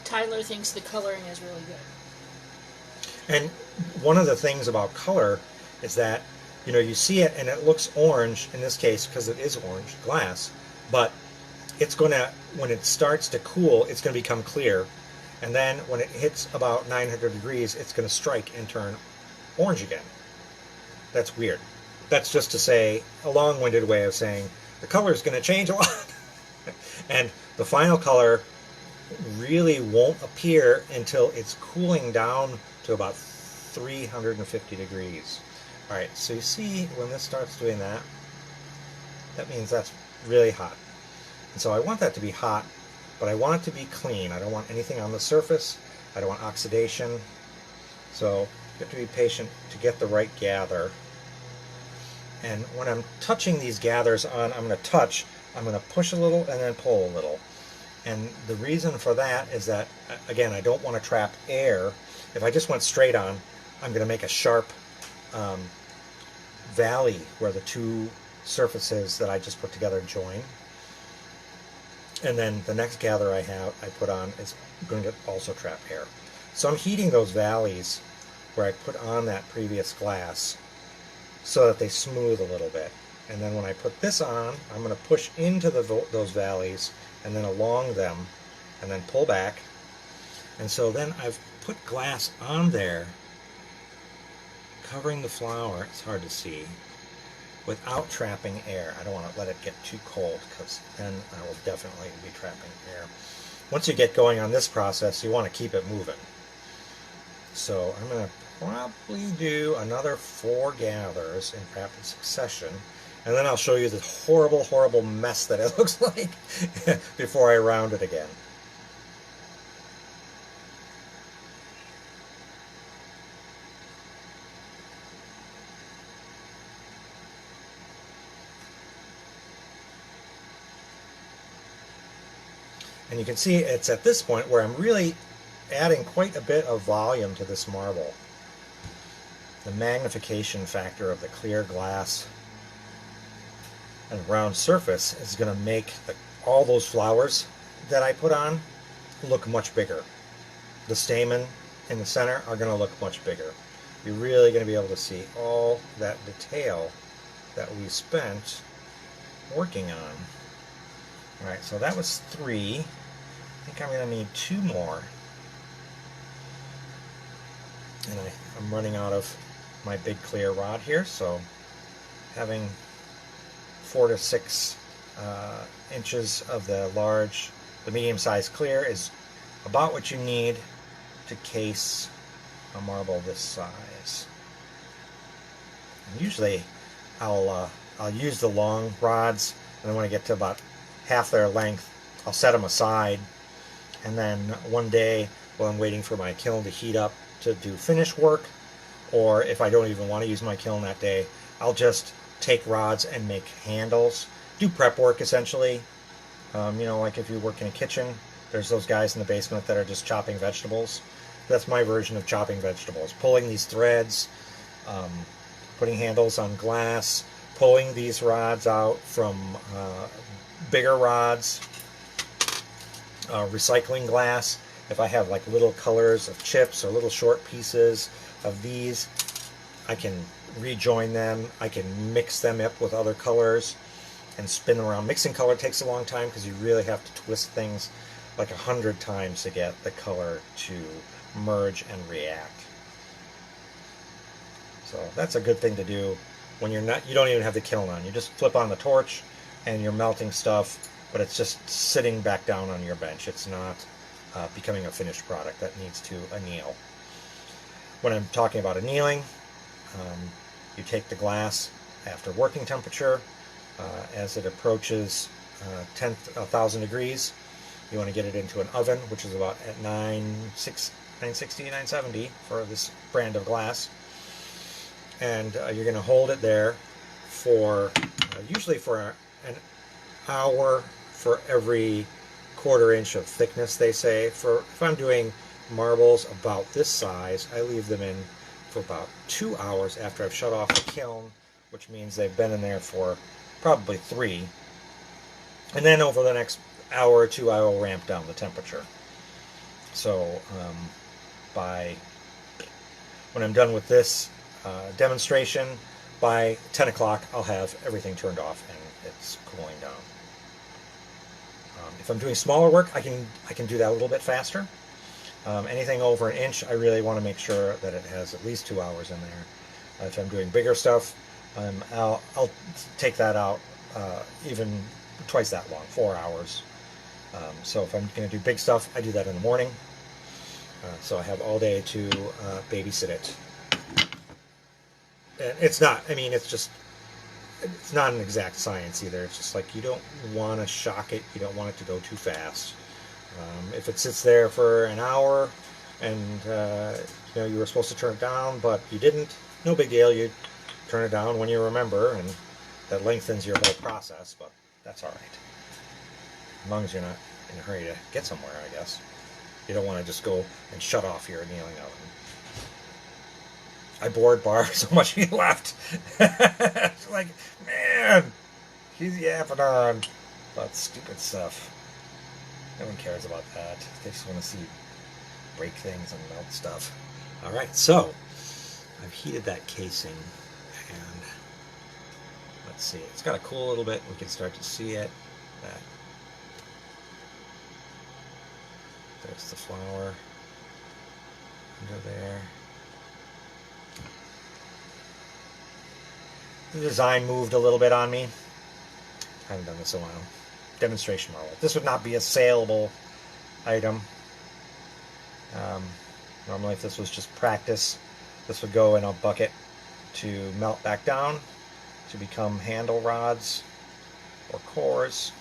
Tyler thinks the coloring is really good. And one of the things about color is that, you know, you see it and it looks orange in this case because it is orange glass, but it's going to, when it starts to cool, it's going to become clear. And then when it hits about 900 degrees, it's going to strike and turn orange again. That's weird. That's just to say, a long-winded way of saying the color is going to change a lot. And the final color really won't appear until it's cooling down to about 350 degrees. Alright, so you see when this starts doing that, that means that's really hot. And so I want that to be hot, but I want it to be clean. I don't want anything on the surface. I don't want oxidation. So you have to be patient to get the right gather. And when I'm touching these gathers on, I'm going to push a little and then pull a little. And the reason for that is that, again, I don't want to trap air. If I just went straight on, I'm going to make a sharp valley where the two surfaces that I just put together join. And then the next gather I put on is going to also trap air. So I'm heating those valleys where I put on that previous glass so that they smooth a little bit. And then when I put this on, I'm going to push into those valleys and then along them and then pull back. And so then I've put glass on there covering the flower, it's hard to see, without trapping air. I don't want to let it get too cold because then I will definitely be trapping air. Once you get going on this process, you want to keep it moving. So I'm going to probably do another 4 gathers in rapid succession, and then I'll show you the horrible, horrible mess that it looks like before I round it again. And you can see it's at this point where I'm really adding quite a bit of volume to this marble. The magnification factor of the clear glass and round surface is going to make all those flowers that I put on look much bigger. The stamen in the center are going to look much bigger. You're really going to be able to see all that detail that we spent working on. Alright, so that was 3. I think I'm going to need 2 more. And I'm running out of my big clear rod here, so having 4 to 6 inches of the medium-sized clear is about what you need to case a marble this size. And usually I'll use the long rods, and then when I get to about half their length, I'll set them aside, and then one day while I'm waiting for my kiln to heat up to do finish work, or if I don't even want to use my kiln that day, I'll just take rods and make handles, do prep work essentially. You know, like if you work in a kitchen, there's those guys in the basement that are just chopping vegetables. That's my version of chopping vegetables. Pulling these threads, putting handles on glass, pulling these rods out from bigger rods, recycling glass. If I have like little colors of chips or little short pieces of these, I can rejoin them. I can mix them up with other colors and spin them around. Mixing color takes a long time because you really have to twist things like 100 times to get the color to merge and react. So that's a good thing to do when you don't even have the kiln on. You just flip on the torch and you're melting stuff, but it's just sitting back down on your bench. It's not becoming a finished product that needs to anneal. When I'm talking about annealing, you take the glass after working temperature. As it approaches 1,000 degrees, you want to get it into an oven, which is about at 960, 970 for this brand of glass. And you're going to hold it there for usually for an hour for every 1/4 inch of thickness, they say. If I'm doing marbles about this size, I leave them in for about 2 hours after I've shut off the kiln, which means they've been in there for probably 3. And then over the next hour or 2, I will ramp down the temperature. So when I'm done with this demonstration, by 10 o'clock I'll have everything turned off and it's cooling down. If I'm doing smaller work, I can do that a little bit faster. Anything over 1 inch, I really want to make sure that it has at least 2 hours in there. If I'm doing bigger stuff, I'll take that out even twice that long, 4 hours. So if I'm going to do big stuff, I do that in the morning. So I have all day to babysit it. And it's not, I mean, it's not an exact science either. It's just like you don't want to shock it. You don't want it to go too fast. If it sits there for an hour and you know, you were supposed to turn it down, but you didn't, no big deal. You turn it down when you remember, and that lengthens your whole process, but that's all right. As long as you're not in a hurry to get somewhere, I guess. You don't want to just go and shut off your annealing oven. I bored Barb so much he left. She's like, man, he's yapping on about stupid stuff. No one cares about that. They just want to see break things and melt stuff. Alright, so I've heated that casing, and let's see. It's got to cool a little bit. We can start to see it. There's the flower under there. The design moved a little bit on me. I haven't done this in a while. Demonstration marble. This would not be a saleable item. Normally if this was just practice, this would go in a bucket to melt back down to become handle rods or cores.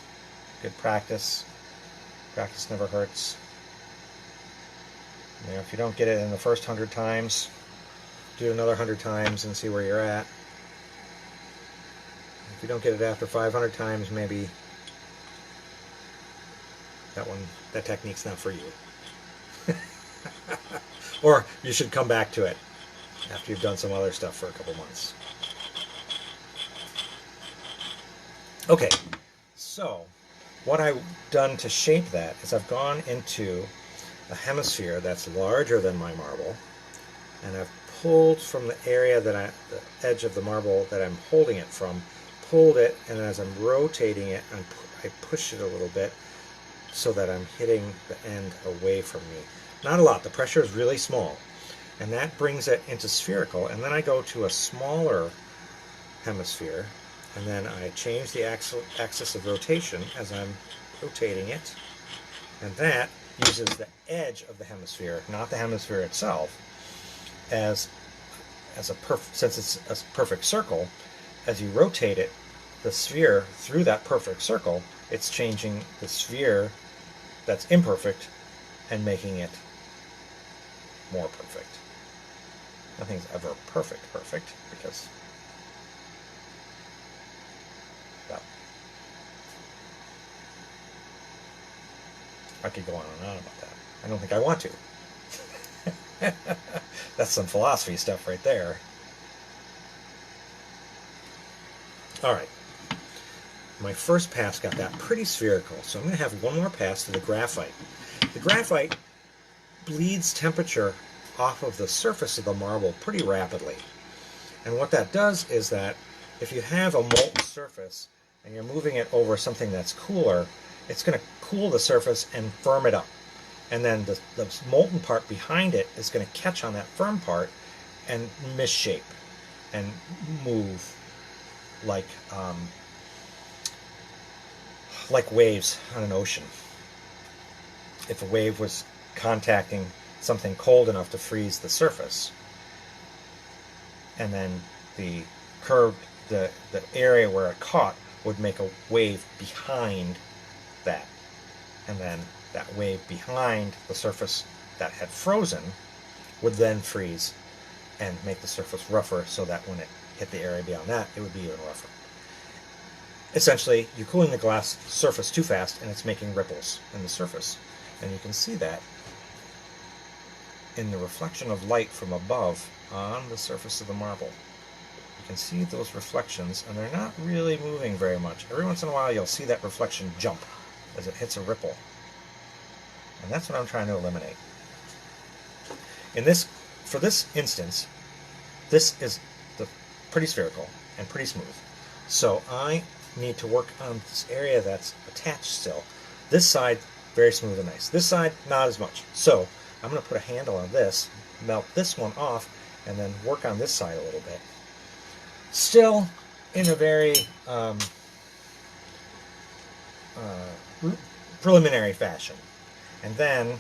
Good practice. Practice never hurts. You know, if you don't get it in the first 100 times, do it another 100 times and see where you're at. If you don't get it after 500 times, maybe that technique's not for you. Or you should come back to it after you've done some other stuff for a couple months. Okay, so what I've done to shape that is I've gone into a hemisphere that's larger than my marble, and I've pulled from the area the edge of the marble that I'm holding it from, pulled it, and as I'm rotating it, I push it a little bit so that I'm hitting the end away from me. Not a lot, the pressure is really small, and that brings it into spherical, and then I go to a smaller hemisphere, and then I change the axis of rotation as I'm rotating it, and that uses the edge of the hemisphere, not the hemisphere itself, as since it's a perfect circle. As you rotate it, the sphere through that perfect circle, it's changing the sphere that's imperfect and making it more perfect. Nothing's ever perfect because, well, I could go on and on about that. I don't think I want to. That's some philosophy stuff right there. Alright. My first pass got that pretty spherical, so I'm going to have one more pass to the graphite. The graphite bleeds temperature off of the surface of the marble pretty rapidly. And what that does is that if you have a molten surface and you're moving it over something that's cooler, it's going to cool the surface and firm it up. And then the molten part behind it is going to catch on that firm part and misshape and move like waves on an ocean. If a wave was contacting something cold enough to freeze the surface, and then the area where it caught would make a wave behind that, and then that wave behind the surface that had frozen would then freeze and make the surface rougher, so that when it hit the area beyond that, it would be even rougher. Essentially, you're cooling the glass surface too fast, and it's making ripples in the surface. And you can see that in the reflection of light from above on the surface of the marble. You can see those reflections, and they're not really moving very much. Every once in a while, you'll see that reflection jump as it hits a ripple. And that's what I'm trying to eliminate. For this instance, this is pretty spherical and pretty smooth. So I need to work on this area that's attached still. This side, very smooth and nice. This side, not as much. So I'm going to put a handle on this, melt this one off, and then work on this side a little bit. Still in a very preliminary fashion. And then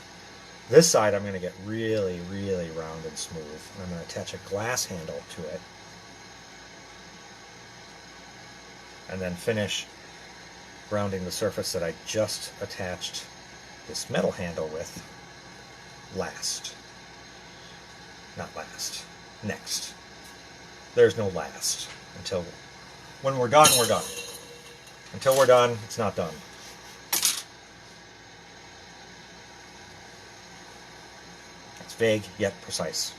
this side I'm going to get really, really round and smooth. And I'm going to attach a glass handle to it. And then finish rounding the surface that I just attached this metal handle with last. Not last. Next. There's no last. Until when we're done, we're done. Until we're done, it's not done. It's vague yet precise.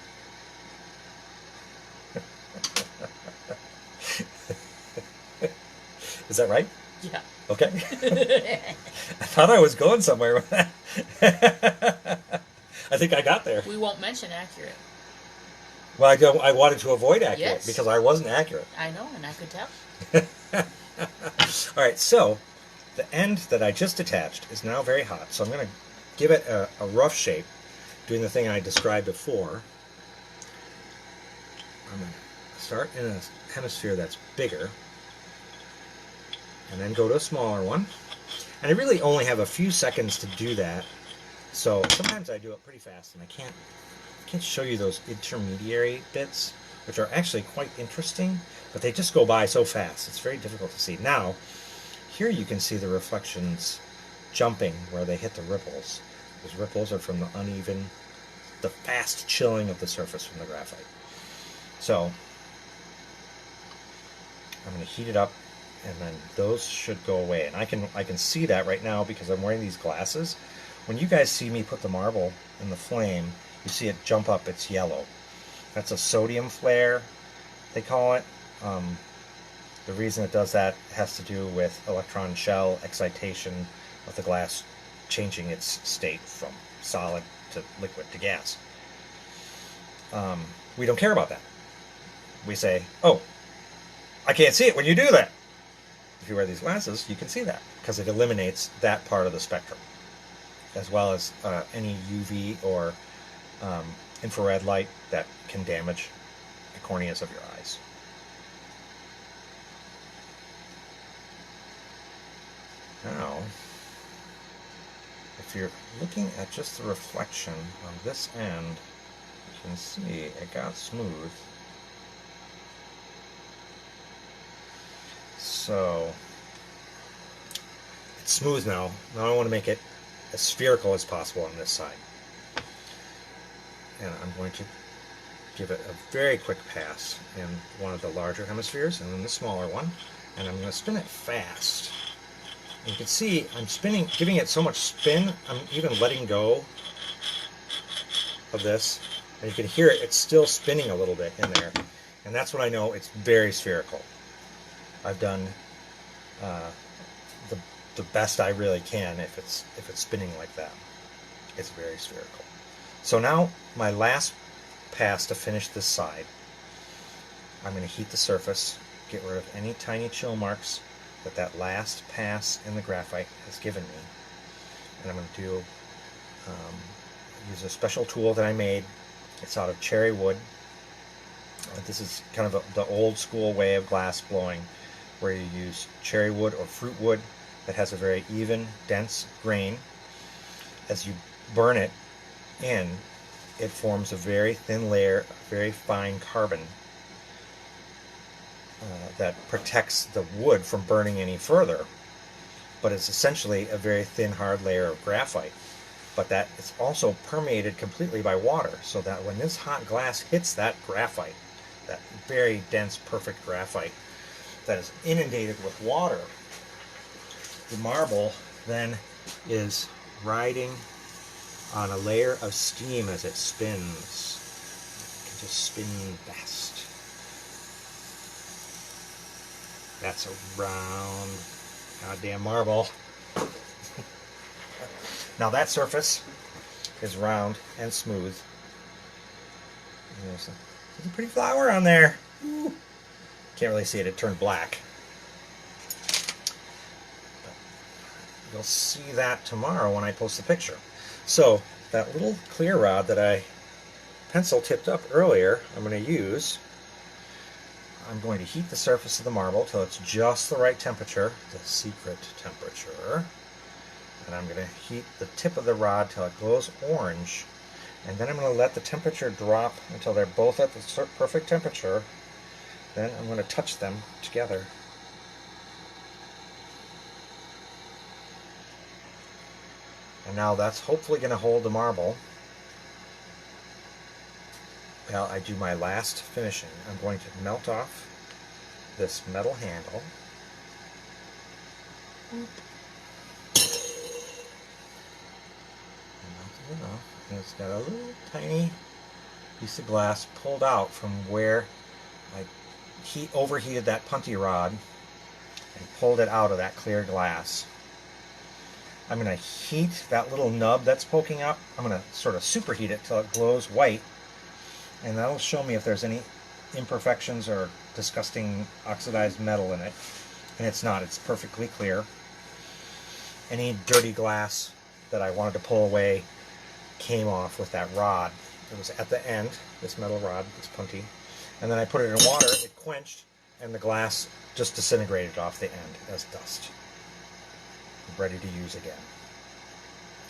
Is that right? Yeah. Okay. I thought I was going somewhere with that. I think I got there. We won't mention accurate. Well, I wanted to avoid accurate, yes, because I wasn't accurate. I know, and I could tell. All right, so the end that I just attached is now very hot, so I'm going to give it a rough shape, doing the thing I described before. I'm going to start in a hemisphere that's bigger, and then go to a smaller one. And I really only have a few seconds to do that, so sometimes I do it pretty fast, and I can't show you those intermediary bits, which are actually quite interesting, but they just go by so fast. It's very difficult to see. Now, here you can see the reflections jumping where they hit the ripples. Those ripples are from the fast chilling of the surface from the graphite. So, I'm going to heat it up, and then those should go away. And I can see that right now because I'm wearing these glasses. when you guys see me put the marble in the flame, you see it jump up, it's yellow. That's a sodium flare, they call it. The reason it does that has to do with electron shell excitation of the glass changing its state from solid to liquid to gas. We don't care about that. We say, oh, I can't see it when you do that. If you wear these glasses, you can see that because it eliminates that part of the spectrum, as well as any UV or infrared light that can damage the corneas of your eyes. Now, if you're looking at just the reflection on this end, you can see it got smooth. So, it's smooth now. Now I want to make it as spherical as possible on this side. And I'm going to give it a very quick pass in one of the larger hemispheres and then the smaller one. And I'm going to spin it fast. You can see I'm spinning, giving it so much spin, I'm even letting go of this. And you can hear it, it's still spinning a little bit in there. And that's when I know it's very spherical. I've done the best I really can if it's spinning like that. It's very spherical. So now my last pass to finish this side, I'm going to heat the surface, get rid of any tiny chill marks that last pass in the graphite has given me. And I'm going to do use a special tool that I made. It's out of cherry wood. This is kind of the old school way of glass blowing, where you use cherry wood or fruit wood that has a very even, dense grain. As you burn it in, it forms a very thin layer of very fine carbon that protects the wood from burning any further, but it's essentially a very thin, hard layer of graphite. But that is also permeated completely by water, so that when this hot glass hits that graphite, that very dense, perfect graphite that is inundated with water, the marble then is riding on a layer of steam as it spins. It can just spin fast. That's a round, goddamn marble. Now that surface is round and smooth. There's a pretty flower on there. Ooh. Can't really see it, it turned black. But you'll see that tomorrow when I post the picture. So that little clear rod that I pencil tipped up earlier, I'm going to use. I'm going to heat the surface of the marble till it's just the right temperature, the secret temperature. And I'm going to heat the tip of the rod till it glows orange. And then I'm going to let the temperature drop until they're both at the perfect temperature. Then I'm going to touch them together. And now that's hopefully going to hold the marble. Well, I do my last finishing. I'm going to melt off this metal handle. Melt it off. And it's got a little tiny piece of glass pulled out from where I overheated that punty rod and pulled it out of that clear glass. I'm going to heat that little nub that's poking up. I'm going to sort of superheat it till it glows white. And that'll show me if there's any imperfections or disgusting oxidized metal in it. And it's not, it's perfectly clear. Any dirty glass that I wanted to pull away came off with that rod. It was at the end, this metal rod, this punty. And then I put it in water, it quenched, and the glass just disintegrated off the end as dust. Ready to use again.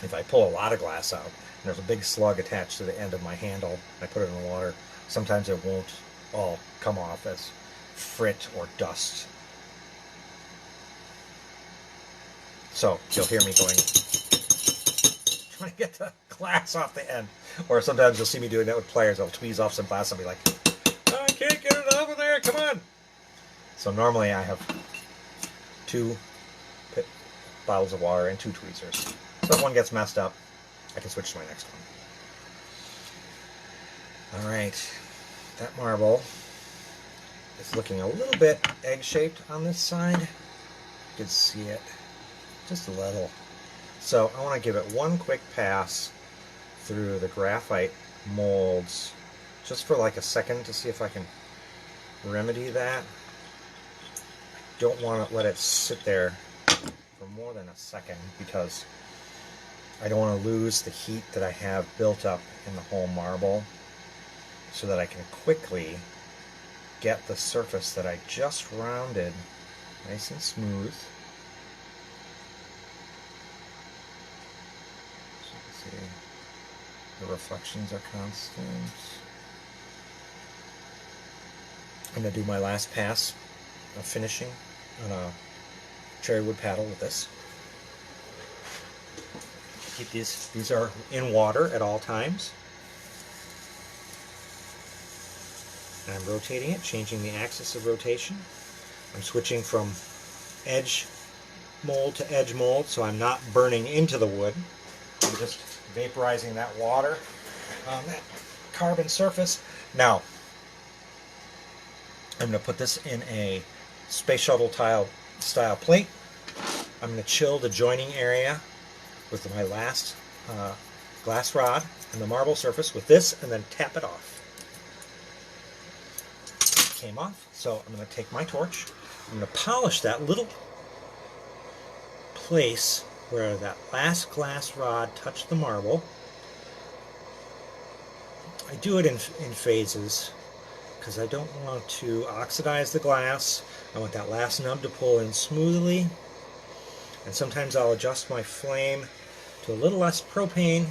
If I pull a lot of glass out, and there's a big slug attached to the end of my handle, and I put it in the water, sometimes it won't all come off as frit or dust. So you'll hear me going, trying to get the glass off the end. Or sometimes you'll see me doing that with pliers. I'll tweeze off some glass and be like, oh, I can't get it off of there, come on. So normally I have 2 bottles of water and 2 tweezers. So if one gets messed up, I can switch to my next one. Alright, that marble is looking a little bit egg-shaped on this side. You can see it just a little. So I want to give it one quick pass through the graphite molds just for like a second to see if I can remedy that. Don't want to let it sit there for more than a second because I don't want to lose the heat that I have built up in the whole marble, so that I can quickly get the surface that I just rounded nice and smooth. So you can see the reflections are constant. I'm going to do my last pass of finishing on a cherry wood paddle with this. Keep these are in water at all times. And I'm rotating it, changing the axis of rotation. I'm switching from edge mold to edge mold, so I'm not burning into the wood. I'm just vaporizing that water on that carbon surface. Now, I'm going to put this in a space shuttle style plate. I'm going to chill the joining area with my last glass rod and the marble surface with this, and then tap it off. It came off, so I'm going to take my torch. I'm going to polish that little place where that last glass rod touched the marble. I do it in phases because I don't want to oxidize the glass. I want that last nub to pull in smoothly. And sometimes I'll adjust my flame to a little less propane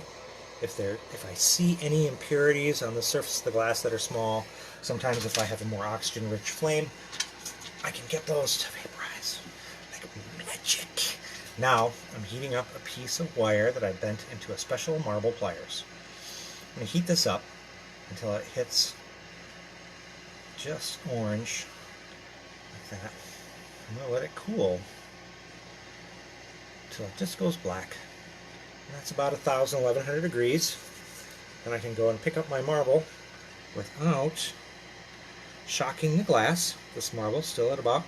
if I see any impurities on the surface of the glass that are small. Sometimes if I have a more oxygen-rich flame, I can get those to vaporize like magic. Now I'm heating up a piece of wire that I bent into a special marble pliers. I'm going to heat this up until it hits just orange like that. I'm going to let it cool until it just goes black. And that's about 1,000, 1,100 degrees. Then I can go and pick up my marble without shocking the glass. This marble is still at about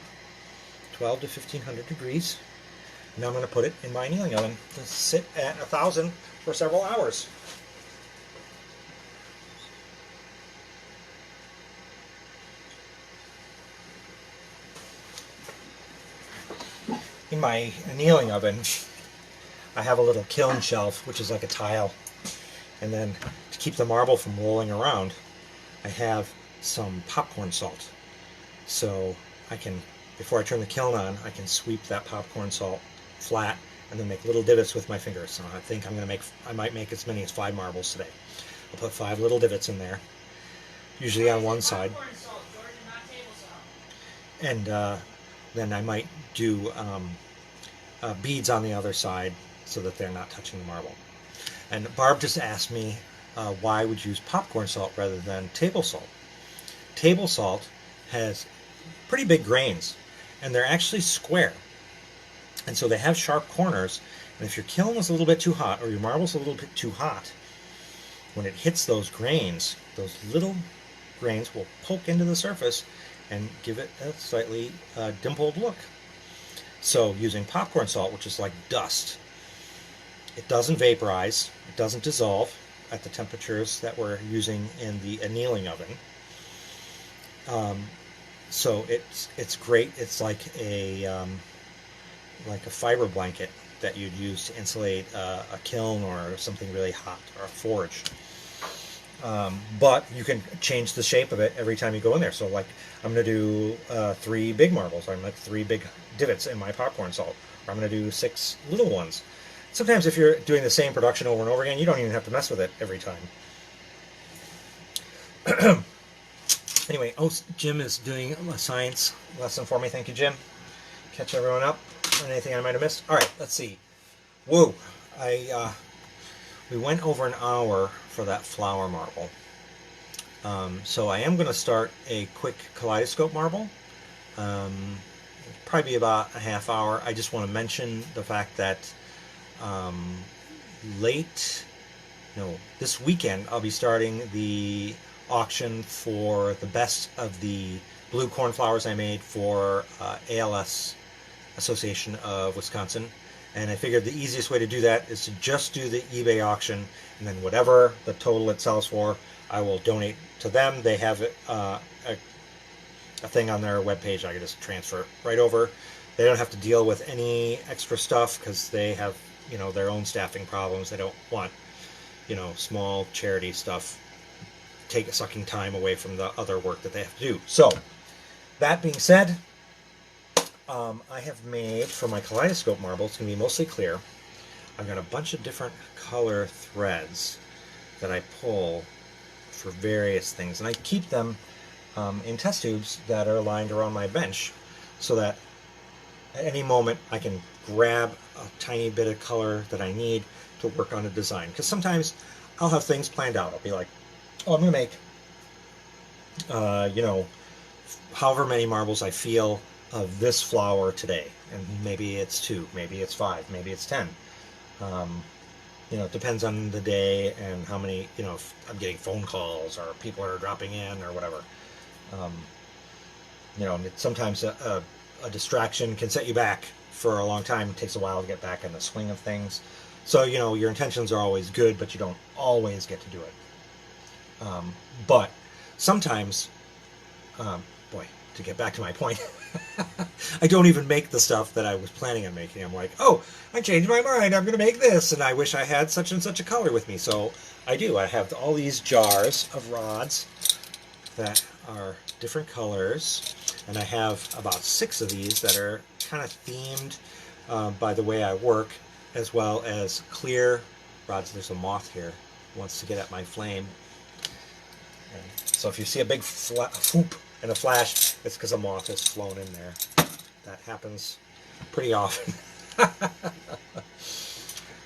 12 to 1,500 degrees. Now I'm going to put it in my annealing oven to sit at 1,000 for several hours. In my annealing oven, I have a little kiln shelf, which is like a tile. And then to keep the marble from rolling around, I have some popcorn salt. So I can, before I turn the kiln on, I can sweep that popcorn salt flat and then make little divots with my fingers. So I think I might make as many as 5 marbles today. I'll put 5 little divots in there, usually on one side. And then I might do beads on the other side so that they're not touching the marble. And Barb just asked me why I would use popcorn salt rather than table salt. Table salt has pretty big grains, and they're actually square. And so they have sharp corners, and if your kiln is a little bit too hot, or your marble's a little bit too hot, when it hits those grains, those little grains will poke into the surface and give it a slightly dimpled look. So using popcorn salt, which is like dust, it doesn't vaporize, it doesn't dissolve at the temperatures that we're using in the annealing oven. So it's great. It's like a fiber blanket that you'd use to insulate a kiln or something really hot, or a forge. But you can change the shape of it every time you go in there. So like I'm going to do 3 big marbles, or I'm going to 3 big divots in my popcorn salt, or I'm going to do 6 little ones. Sometimes if you're doing the same production over and over again, you don't even have to mess with it every time. Anyway, Jim is doing a science lesson for me. Thank you, Jim. Catch everyone up on anything I might have missed. All right, let's see. Whoa, we went over an hour for that flower marble. So I am going to start a quick Kaleidoscope marble. Probably be about a half hour. I just want to mention the fact that this weekend I'll be starting the auction for the best of the blue cornflowers I made for ALS, Association of Wisconsin. And I figured the easiest way to do that is to just do the eBay auction, and then whatever the total it sells for, I will donate to them. They have a thing on their webpage. I can just transfer it right over. They don't have to deal with any extra stuff because they have, their own staffing problems. They don't want, small charity stuff sucking time away from the other work that they have to do. So, that being said, I have made, for my Kaleidoscope marble, it's going to be mostly clear. I've got a bunch of different color threads that I pull for various things, and I keep them in test tubes that are lined around my bench so that at any moment I can grab a tiny bit of color that I need to work on a design. Because sometimes I'll have things planned out. I'll be like, oh, I'm going to make, however many marbles I feel of this flower today. And maybe it's 2, maybe it's 5, maybe it's 10. It depends on the day and how many, if I'm getting phone calls or people are dropping in or whatever. Sometimes a distraction can set you back for a long time. It takes a while to get back in the swing of things. So, your intentions are always good, but you don't always get to do it. But sometimes, to get back to my point, I don't even make the stuff that I was planning on making. I'm like, oh, I changed my mind. I'm going to make this, and I wish I had such and such a color with me. So I do. I have all these jars of rods that are different colors, and I have about 6 of these that are kind of themed by the way I work, as well as clear rods. There's a moth here who wants to get at my flame. And so if you see a big whoop and a flash, it's because a moth has flown in there. That happens pretty often.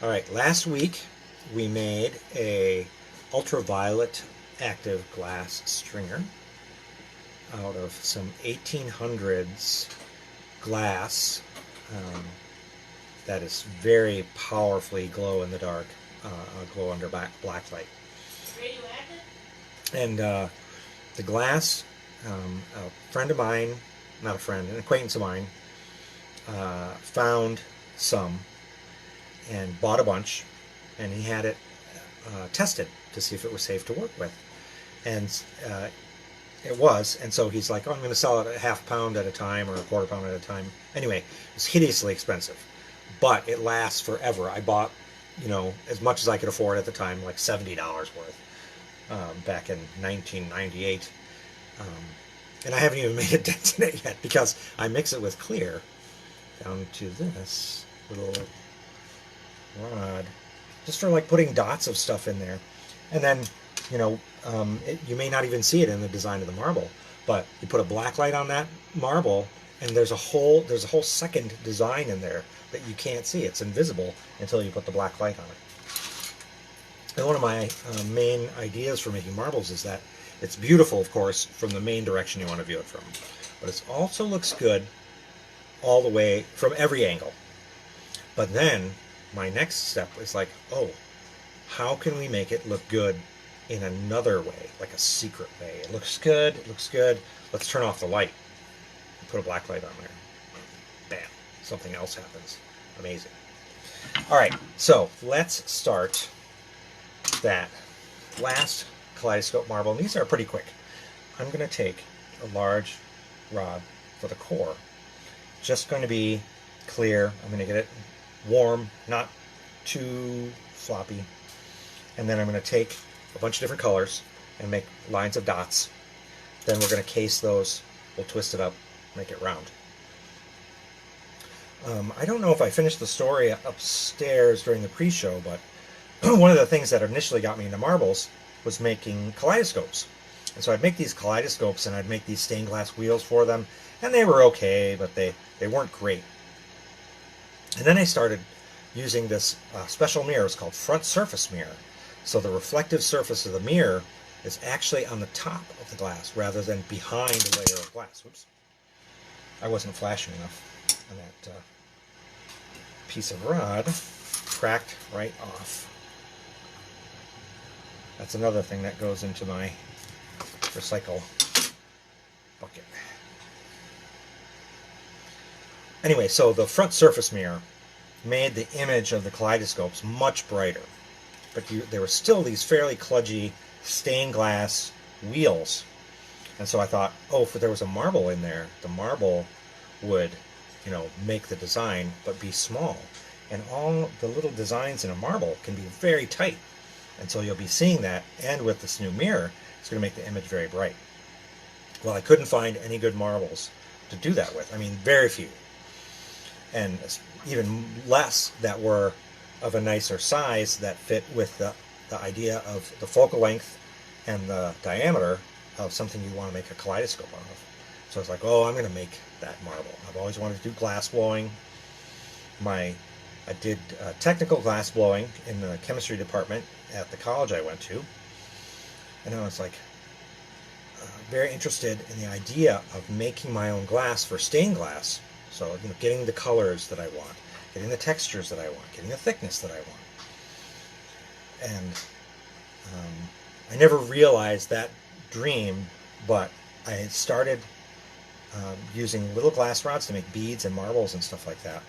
All right, last week we made a ultraviolet active glass stringer out of some 1800s glass that is very powerfully glow in the dark, glow under black light. Radioactive? And the glass, a friend of mine, not a friend, an acquaintance of mine, found some and bought a bunch, and he had it tested to see if it was safe to work with. And it was, and so he's like, oh, I'm going to sell it a ½ pound at a time or a quarter pound at a time. Anyway, it's hideously expensive, but it lasts forever. I bought, as much as I could afford at the time, like $70 worth, back in 1998. And I haven't even made a dent in it yet because I mix it with clear down to this little rod, just for like putting dots of stuff in there. And then, you may not even see it in the design of the marble, but you put a black light on that marble, and there's a whole second design in there that you can't see. It's invisible until you put the black light on it. And one of my main ideas for making marbles is that it's beautiful, of course, from the main direction you want to view it from, but it also looks good all the way from every angle. But then my next step is like, oh, how can we make it look good in another way, like a secret way? It looks good, let's turn off the light and put a black light on there. Bam, something else happens. Amazing. All right, so let's start that last Kaleidoscope marble. And these are pretty quick. I'm going to take a large rod for the core. Just going to be clear. I'm going to get it warm, not too floppy. And then I'm going to take a bunch of different colors and make lines of dots. Then we're going to case those. We'll twist it up, make it round. I don't know if I finished the story upstairs during the pre-show, but one of the things that initially got me into marbles was making kaleidoscopes. And so I'd make these kaleidoscopes and I'd make these stained glass wheels for them, and they were okay, but they weren't great. And then I started using this special mirror. It's called front surface mirror. So the reflective surface of the mirror is actually on the top of the glass rather than behind a layer of glass. Whoops. I wasn't flashing enough on that piece of rod. cracked right off. That's another thing that goes into my recycle bucket. Anyway, so the front surface mirror made the image of the kaleidoscopes much brighter, but there were still these fairly kludgy stained glass wheels. And so I thought, oh, if there was a marble in there, the marble would, make the design, but be small. And all the little designs in a marble can be very tight. And so you'll be seeing that, and with this new mirror, it's going to make the image very bright. Well, I couldn't find any good marbles to do that with. I mean, very few. And even less that were of a nicer size that fit with the idea of the focal length and the diameter of something you want to make a kaleidoscope out of. So I was like, oh, I'm going to make that marble. I've always wanted to do glass blowing. I did technical glass blowing in the chemistry department at the college I went to. And I was like very interested in the idea of making my own glass for stained glass. So, getting the colors that I want, getting the textures that I want, getting the thickness that I want. And I never realized that dream, but I had started using little glass rods to make beads and marbles and stuff like that.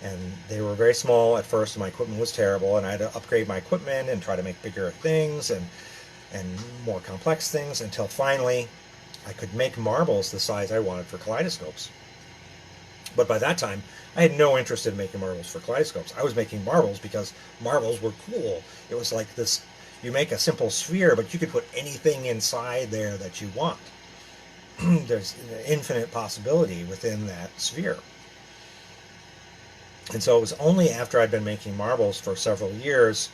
And they were very small at first, and my equipment was terrible, and I had to upgrade my equipment and try to make bigger things and more complex things until finally I could make marbles the size I wanted for kaleidoscopes. But by that time, I had no interest in making marbles for kaleidoscopes. I was making marbles because marbles were cool. It was like this, you make a simple sphere, but you could put anything inside there that you want. There's infinite possibility within that sphere. And so it was only after I'd been making marbles for several years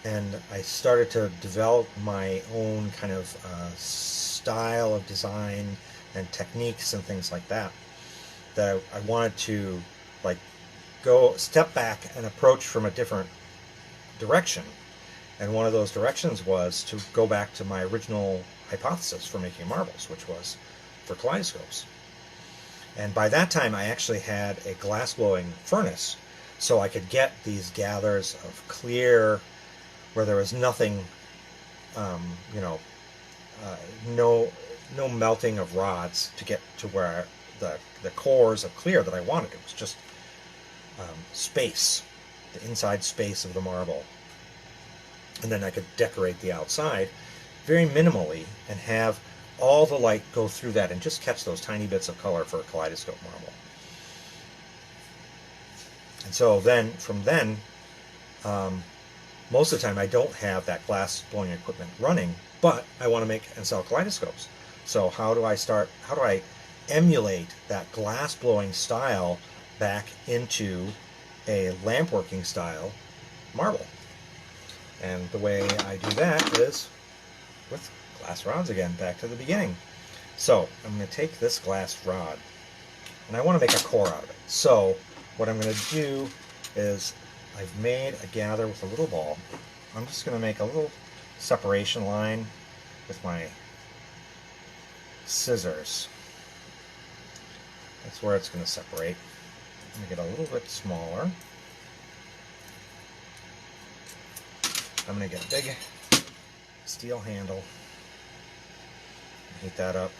and I started to develop my own kind of style of design and techniques and things like that, that I wanted to go step back and approach from a different direction. And one of those directions was to go back to my original hypothesis for making marbles, which was for kaleidoscopes. And by that time I actually had a glass blowing furnace, so I could get these gathers of clear where there was nothing, no melting of rods to get to where the cores of clear that I wanted. It was just space, the inside space of the marble. And then I could decorate the outside very minimally and have all the light go through that and just catch those tiny bits of color for a kaleidoscope marble. And so then, from then, most of the time I don't have that glass blowing equipment running, but I want to make and sell kaleidoscopes. So how do I emulate that glass blowing style back into a lamp working style marble? And the way I do that is with glass rods again, back to the beginning. So I'm going to take this glass rod and I want to make a core out of it. So what I'm going to do is I've made a gather with a little ball. I'm just going to make a little separation line with my scissors. That's where it's going to separate. I'm going to get a little bit smaller. I'm going to get a big steel handle. Heat that up.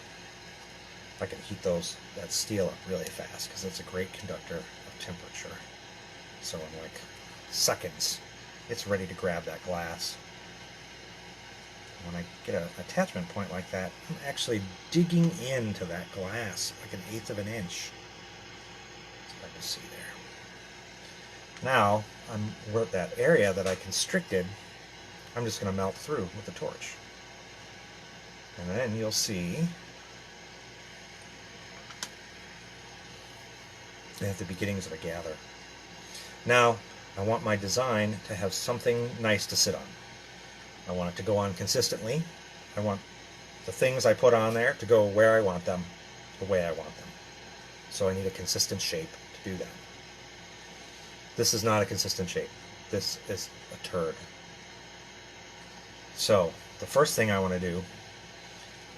I can heat that steel up really fast because it's a great conductor of temperature. So in like seconds, it's ready to grab that glass. When I get an attachment point like that, I'm actually digging into that glass like 1/8 of an inch. So I can see there. Now, with that area that I constricted, I'm just going to melt through with the torch. And then you'll see at the beginnings of a gather. Now, I want my design to have something nice to sit on. I want it to go on consistently. I want the things I put on there to go where I want them, the way I want them. So I need a consistent shape to do that. This is not a consistent shape. This is a turd. So the first thing I want to do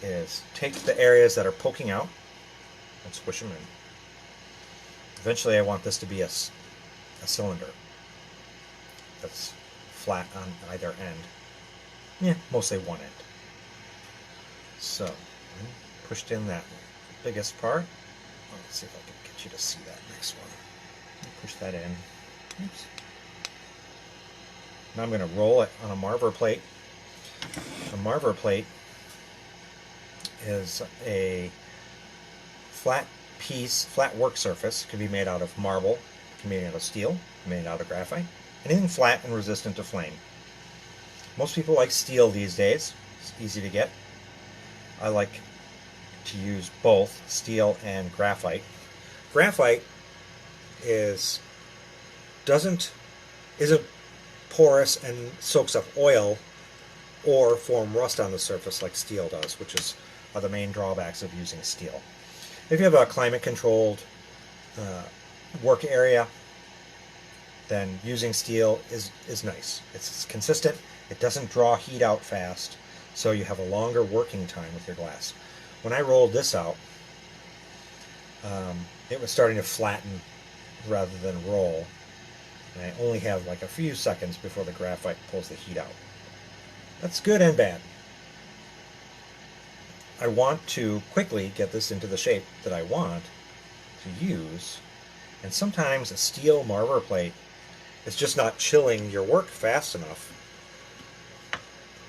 is take the areas that are poking out and squish them in. Eventually I want this to be a cylinder. that's flat on either end. Yeah, mostly one end. So, I pushed in that biggest part. Let's see if I can get you to see that next one. Push that in. Oops. Now I'm going to roll it on a marver plate. A marver plate is a flat piece, flat work surface. It can be made out of marble, it can be made out of steel, made out of graphite. Anything flat and resistant to flame. Most people like steel these days. It's easy to get. I like to use both steel and graphite. Graphite isn't porous and soaks up oil or form rust on the surface like steel does, which are the main drawbacks of using steel. If you have a climate-controlled work area, then using steel is nice. It's consistent. It doesn't draw heat out fast, so you have a longer working time with your glass. When I rolled this out, it was starting to flatten rather than roll, and I only have like a few seconds before the graphite pulls the heat out. That's good and bad. I want to quickly get this into the shape that I want to use, and sometimes a steel marver plate is just not chilling your work fast enough,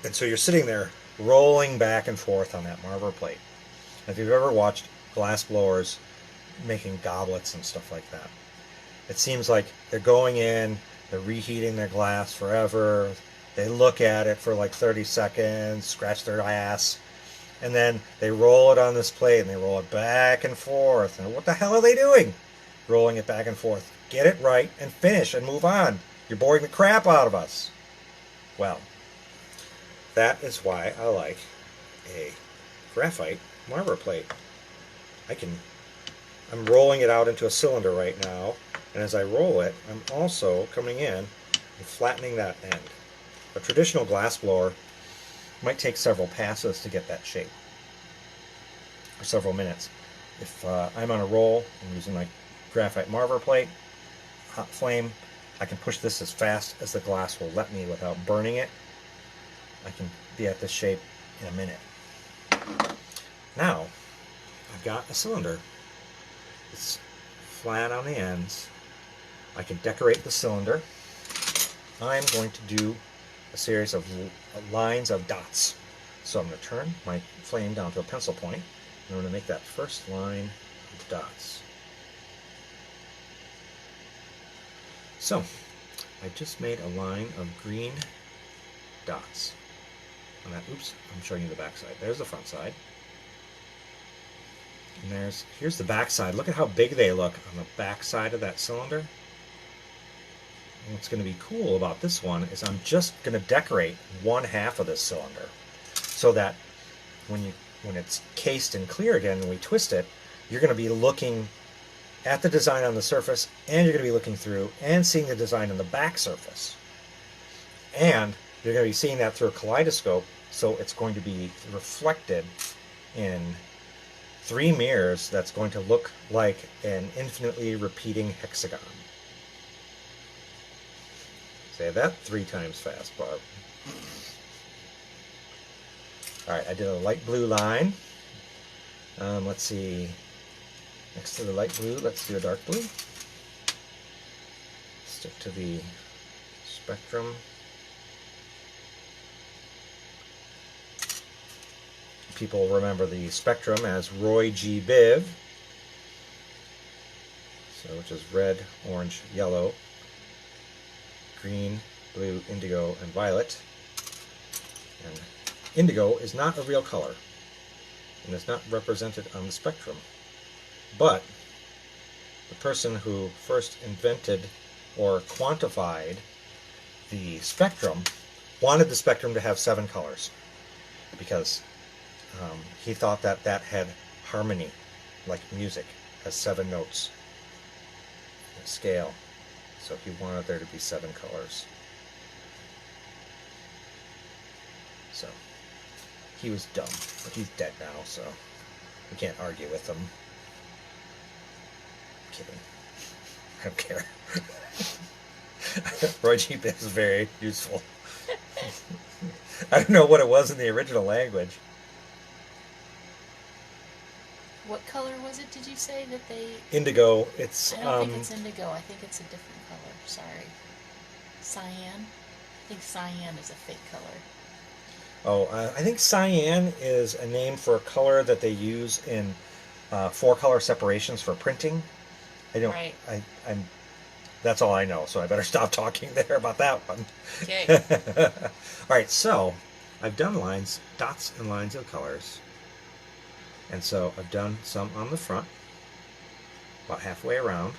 and so you're sitting there rolling back and forth on that marver plate. If you've ever watched glass blowers making goblets and stuff like that, it seems like they're going in, they're reheating their glass forever, they look at it for like 30 seconds, scratch their ass, and then they roll it on this plate and they roll it back and forth. And what the hell are they doing? Rolling it back and forth. Get it right and finish and move on. You're boring the crap out of us. Well, that is why I like a graphite marver plate. I'm rolling it out into a cylinder right now, and as I roll it, I'm also coming in and flattening that end. A traditional glass blower might take several passes to get that shape, or several minutes. If I'm on a roll, I'm using my graphite marver plate, hot flame, I can push this as fast as the glass will let me without burning it. I can be at this shape in a minute. Now, I've got a cylinder. It's flat on the ends. I can decorate the cylinder. I'm going to do a series of lines of dots. So I'm going to turn my flame down to a pencil point, and I'm going to make that first line of dots. So, I just made a line of green dots. On that, oops, I'm showing you the back side. There's the front side. And here's the back side. Look at how big they look on the back side of that cylinder. And what's going to be cool about this one is I'm just going to decorate one half of this cylinder, so that when it's cased and clear again and we twist it, you're going to be looking at the design on the surface, and you're going to be looking through and seeing the design on the back surface. And you're going to be seeing that through a kaleidoscope, so it's going to be reflected in 3 mirrors that's going to look like an infinitely repeating hexagon. Say that 3 times fast, Barb. Alright, I did a light blue line. Let's see. Next to the light blue, let's do a dark blue. Stick to the spectrum. People remember the spectrum as Roy G. Biv, which is red, orange, yellow, green, blue, indigo, and violet. And indigo is not a real color, and is not represented on the spectrum. But the person who first invented or quantified the spectrum wanted the spectrum to have 7 colors, because he thought that had harmony, like music has 7 notes in a scale. So he wanted there to be 7 colors. So he was dumb, but he's dead now, so we can't argue with him. Kidding. I don't care. Roy G. Biv is very useful. I don't know what it was in the original language. What color was it, did you say, that they... Indigo. It's I don't think it's indigo. I think it's a different color. Sorry. Cyan? I think cyan is a fake color. Oh, I think cyan is a name for a color that they use in 4-color separations for printing. I don't. Right. I'm. That's all I know. So I better stop talking there about that one. Okay. All right. So I've done lines, dots, and lines of colors, and so I've done some on the front, about halfway around.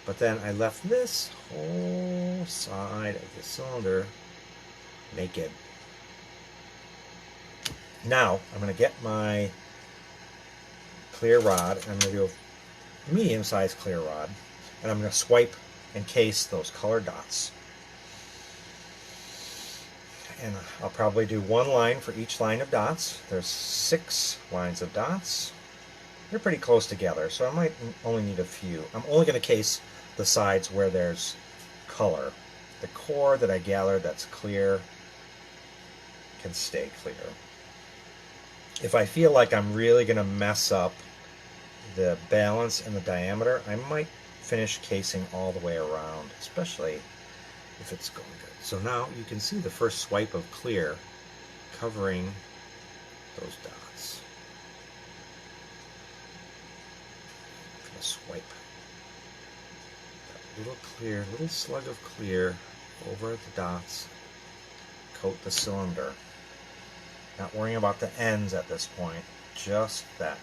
But then I left this whole side of the cylinder naked. Now I'm going to get my clear rod, and I'm going to do a medium-sized clear rod, and I'm going to swipe and case those colored dots. And I'll probably do one line for each line of dots. There's 6 lines of dots. They're pretty close together, so I might only need a few. I'm only going to case the sides where there's color. The core that I gathered that's clear can stay clear. If I feel like I'm really going to mess up the balance and the diameter, I might finish casing all the way around, especially if it's going good. So now you can see the first swipe of clear covering those dots. I'm going to swipe that little clear, little slug of clear over the dots, coat the cylinder. Not worrying about the ends at this point, just that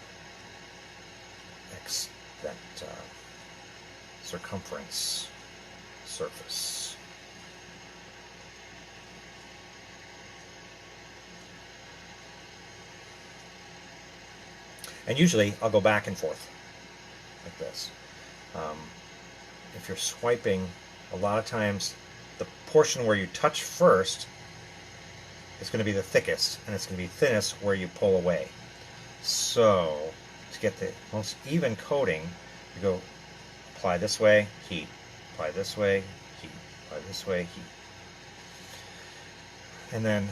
circumference surface. And usually I'll go back and forth like this. If you're swiping, a lot of times the portion where you touch first is going to be the thickest, and it's going to be thinnest where you pull away. So to get the most even coating, you go apply this way, heat, apply this way, heat, apply this way, heat. And then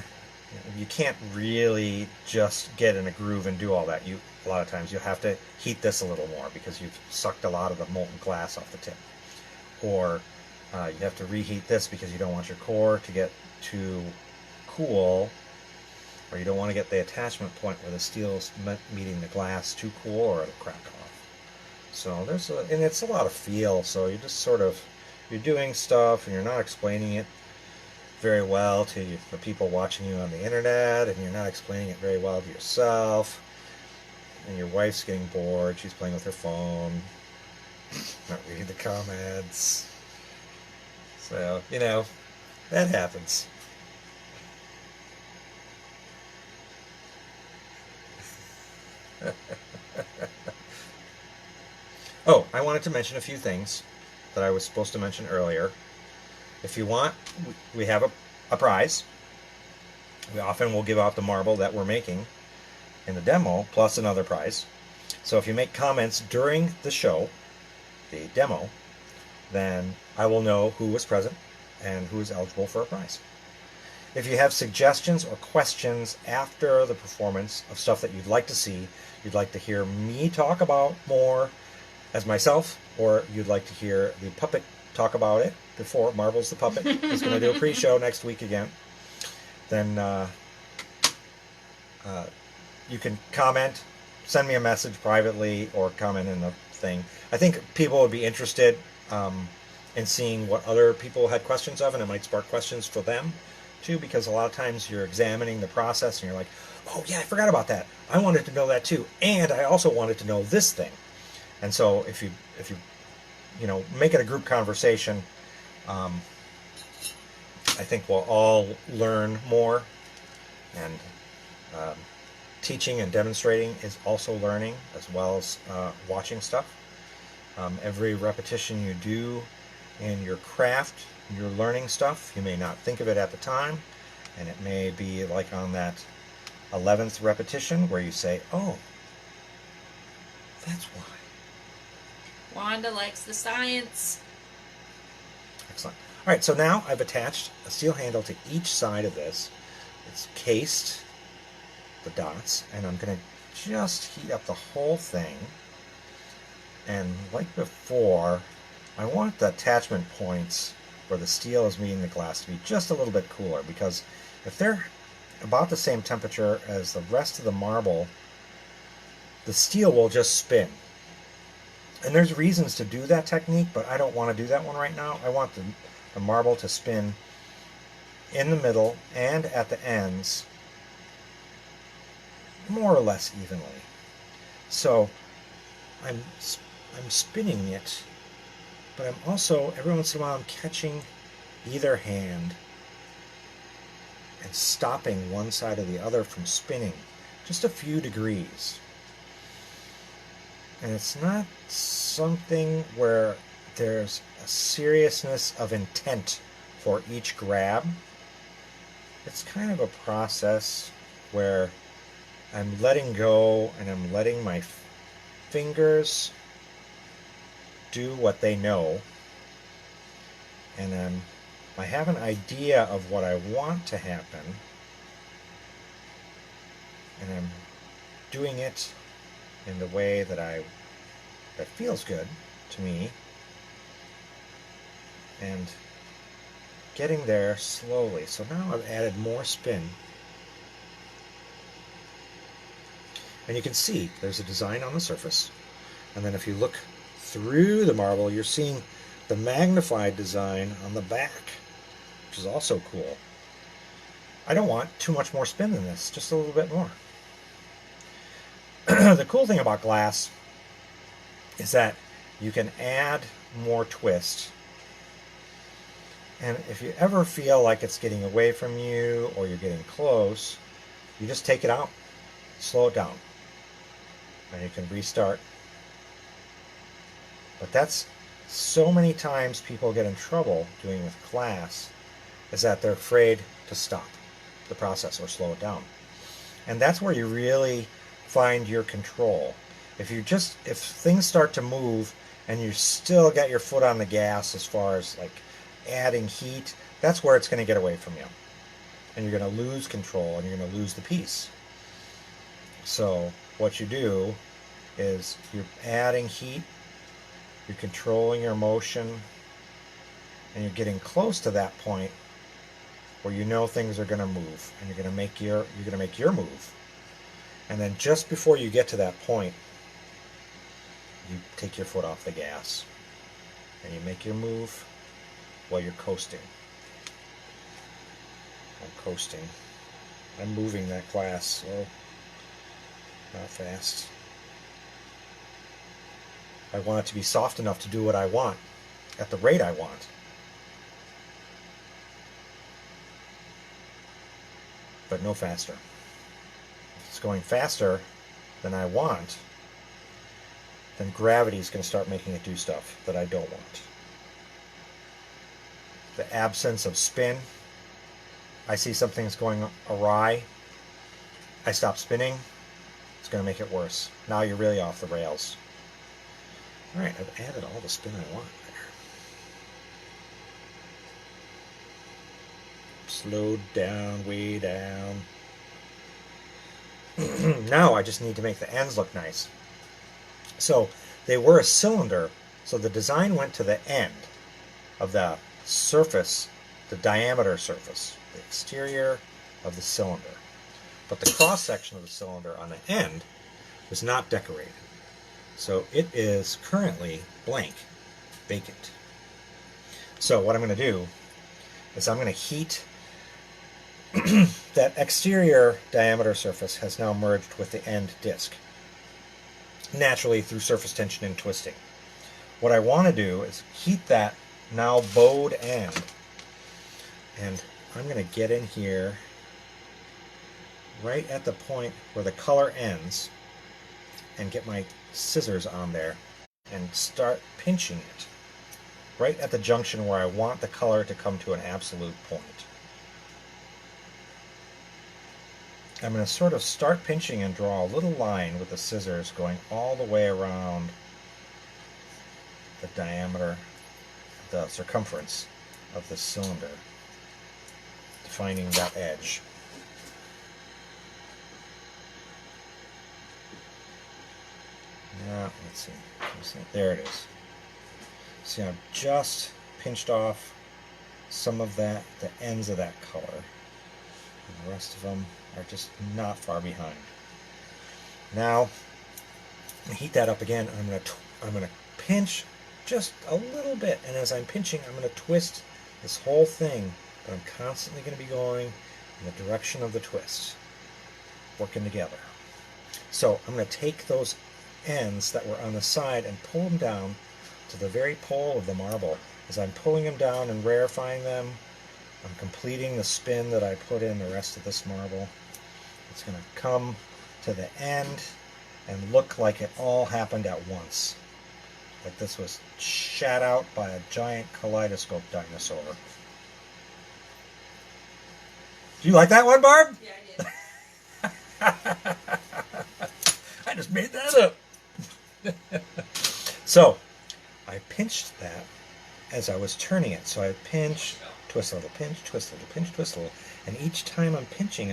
you can't really just get in a groove and do all that. A lot of times you'll have to heat this a little more because you've sucked a lot of the molten glass off the tip. Or you have to reheat this because you don't want your core to get too cool, or you don't want to get the attachment point where the steel's meeting the glass too cool, or it'll crack off. So and it's a lot of feel. So you just you're doing stuff and you're not explaining it very well to the people watching you on the internet, and you're not explaining it very well to yourself. And your wife's getting bored. She's playing with her phone, not reading the comments. So that happens. Oh, I wanted to mention a few things that I was supposed to mention earlier. If you want, we have a prize. We often will give out the marble that we're making in the demo, plus another prize. So if you make comments during the show, the demo, then I will know who was present and who is eligible for a prize. If you have suggestions or questions after the performance of stuff that you'd like to see, you'd like to hear me talk about more as myself, or you'd like to hear the puppet talk about it before Marvel's the Puppet is going to do a pre-show next week again, then you can comment, send me a message privately, or comment in the thing. I think people would be interested in seeing what other people had questions of, and it might spark questions for them too, because a lot of times you're examining the process and you're like, oh yeah, I forgot about that. I wanted to know that too, and I also wanted to know this thing. And so if you make it a group conversation, I think we'll all learn more. And teaching and demonstrating is also learning, as well as watching stuff. Every repetition you do in your craft, you're learning stuff. You may not think of it at the time, and it may be like on that 11th repetition where you say, oh, that's why. Wanda likes the science. Excellent. Alright, so now I've attached a steel handle to each side of this. It's cased, the dots, and I'm going to just heat up the whole thing. And like before, I want the attachment points where the steel is meeting the glass to be just a little bit cooler, because if they're about the same temperature as the rest of the marble, the steel will just spin. And there's reasons to do that technique, but I don't want to do that one right now. I want the marble to spin in the middle and at the ends more or less evenly. So I'm spinning it, but I'm also, every once in a while, I'm catching either hand and stopping one side or the other from spinning just a few degrees. And it's not something where there's a seriousness of intent for each grab. It's kind of a process where I'm letting go and I'm letting my fingers do what they know, and I have an idea of what I want to happen, and I'm doing it in the way that feels good to me, and getting there slowly. So now I've added more spin, and you can see there's a design on the surface, and then if you look through the marble, you're seeing the magnified design on the back, which is also cool. I don't want too much more spin than this, just a little bit more. The cool thing about glass is that you can add more twist, and if you ever feel like it's getting away from you or you're getting close, you just take it out, slow it down, and you can restart. But that's so many times people get in trouble doing with glass, is that they're afraid to stop the process or slow it down. And that's where you really find your control. If things start to move and you still got your foot on the gas as far as like adding heat, that's where it's going to get away from you. And you're going to lose control and you're going to lose the piece. So what you do is you're adding heat, you're controlling your motion, and you're getting close to that point where you know things are going to move, and you're going to make your move. And then just before you get to that point, you take your foot off the gas, and you make your move while you're coasting. I'm coasting. I'm moving that glass slow, not fast. I want it to be soft enough to do what I want at the rate I want. But no faster. If it's going faster than I want, then gravity is going to start making it do stuff that I don't want. The absence of spin, I see something's going awry, I stop spinning, it's going to make it worse. Now you're really off the rails. Alright, I've added all the spin I want there. Slowed down, way down. Now I just need to make the ends look nice. So they were a cylinder, so the design went to the end of the surface, the diameter surface, the exterior of the cylinder. But the cross-section of the cylinder on the end was not decorated. So it is currently blank, vacant. So what I'm going to do is I'm going to heat that exterior diameter surface has now merged with the end disc, naturally through surface tension and twisting. What I want to do is heat that now bowed end, and I'm going to get in here right at the point where the color ends and get my scissors on there and start pinching it right at the junction where I want the color to come to an absolute point. I'm going to sort of start pinching and draw a little line with the scissors going all the way around the diameter, the circumference of the cylinder, defining that edge. Now, let's see. Can you see? There it is. See, I've just pinched off some of that, the ends of that color. And the rest of them are just not far behind. Now, heat that up again. I'm gonna pinch just a little bit, and as I'm pinching, I'm gonna twist this whole thing, but I'm constantly gonna be going in the direction of the twist, working together. So I'm gonna take those ends that were on the side and pull them down to the very pole of the marble. As I'm pulling them down and rarefying them, I'm completing the spin that I put in the rest of this marble. It's going to come to the end and look like it all happened at once. Like this was shat out by a giant kaleidoscope dinosaur. Do you like that one, Barb? Yeah, I did. I just made that up. So, I pinched that as I was turning it. So I pinch, twist a little, pinch, twist a little, pinch, twist a little. And each time I'm pinching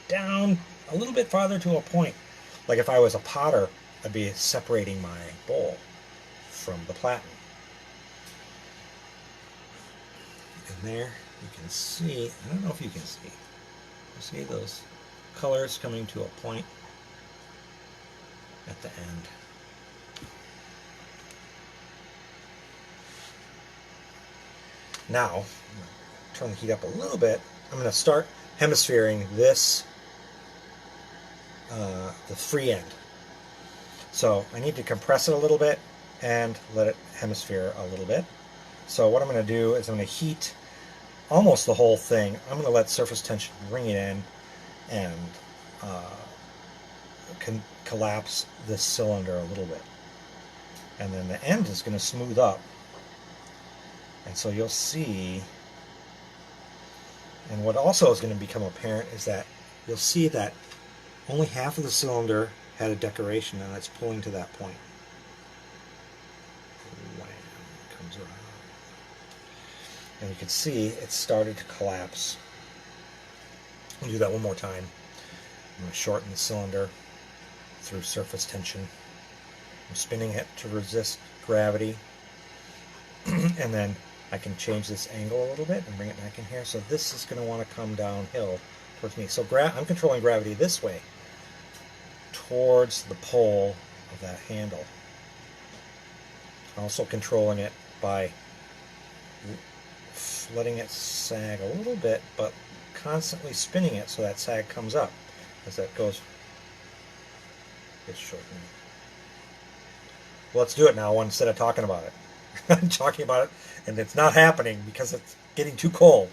down a little bit farther to a point. Like if I was a potter, I'd be separating my bowl from the platen. And there you can see, I don't know if you can see, you see those colors coming to a point at the end. Now, I'm going to turn the heat up a little bit. I'm going to start hemisphering this, the free end. So I need to compress it a little bit and let it hemisphere a little bit. So what I'm going to do is I'm going to heat almost the whole thing. I'm going to let surface tension bring it in and collapse this cylinder a little bit. And then the end is going to smooth up. And so you'll see, and what also is going to become apparent is that you'll see that only half of the cylinder had a decoration and it's pulling to that point. Wham, it comes around. And you can see it started to collapse. I'll do that one more time. I'm going to shorten the cylinder through surface tension. I'm spinning it to resist gravity. And then I can change this angle a little bit and bring it back in here. So this is going to want to come downhill towards me. So I'm controlling gravity this way towards the pole of that handle. Also controlling it by letting it sag a little bit, but constantly spinning it so that sag comes up as that goes. It's shortening. Well, let's do it now instead of talking about it. I'm talking about it, and it's not happening because it's getting too cold.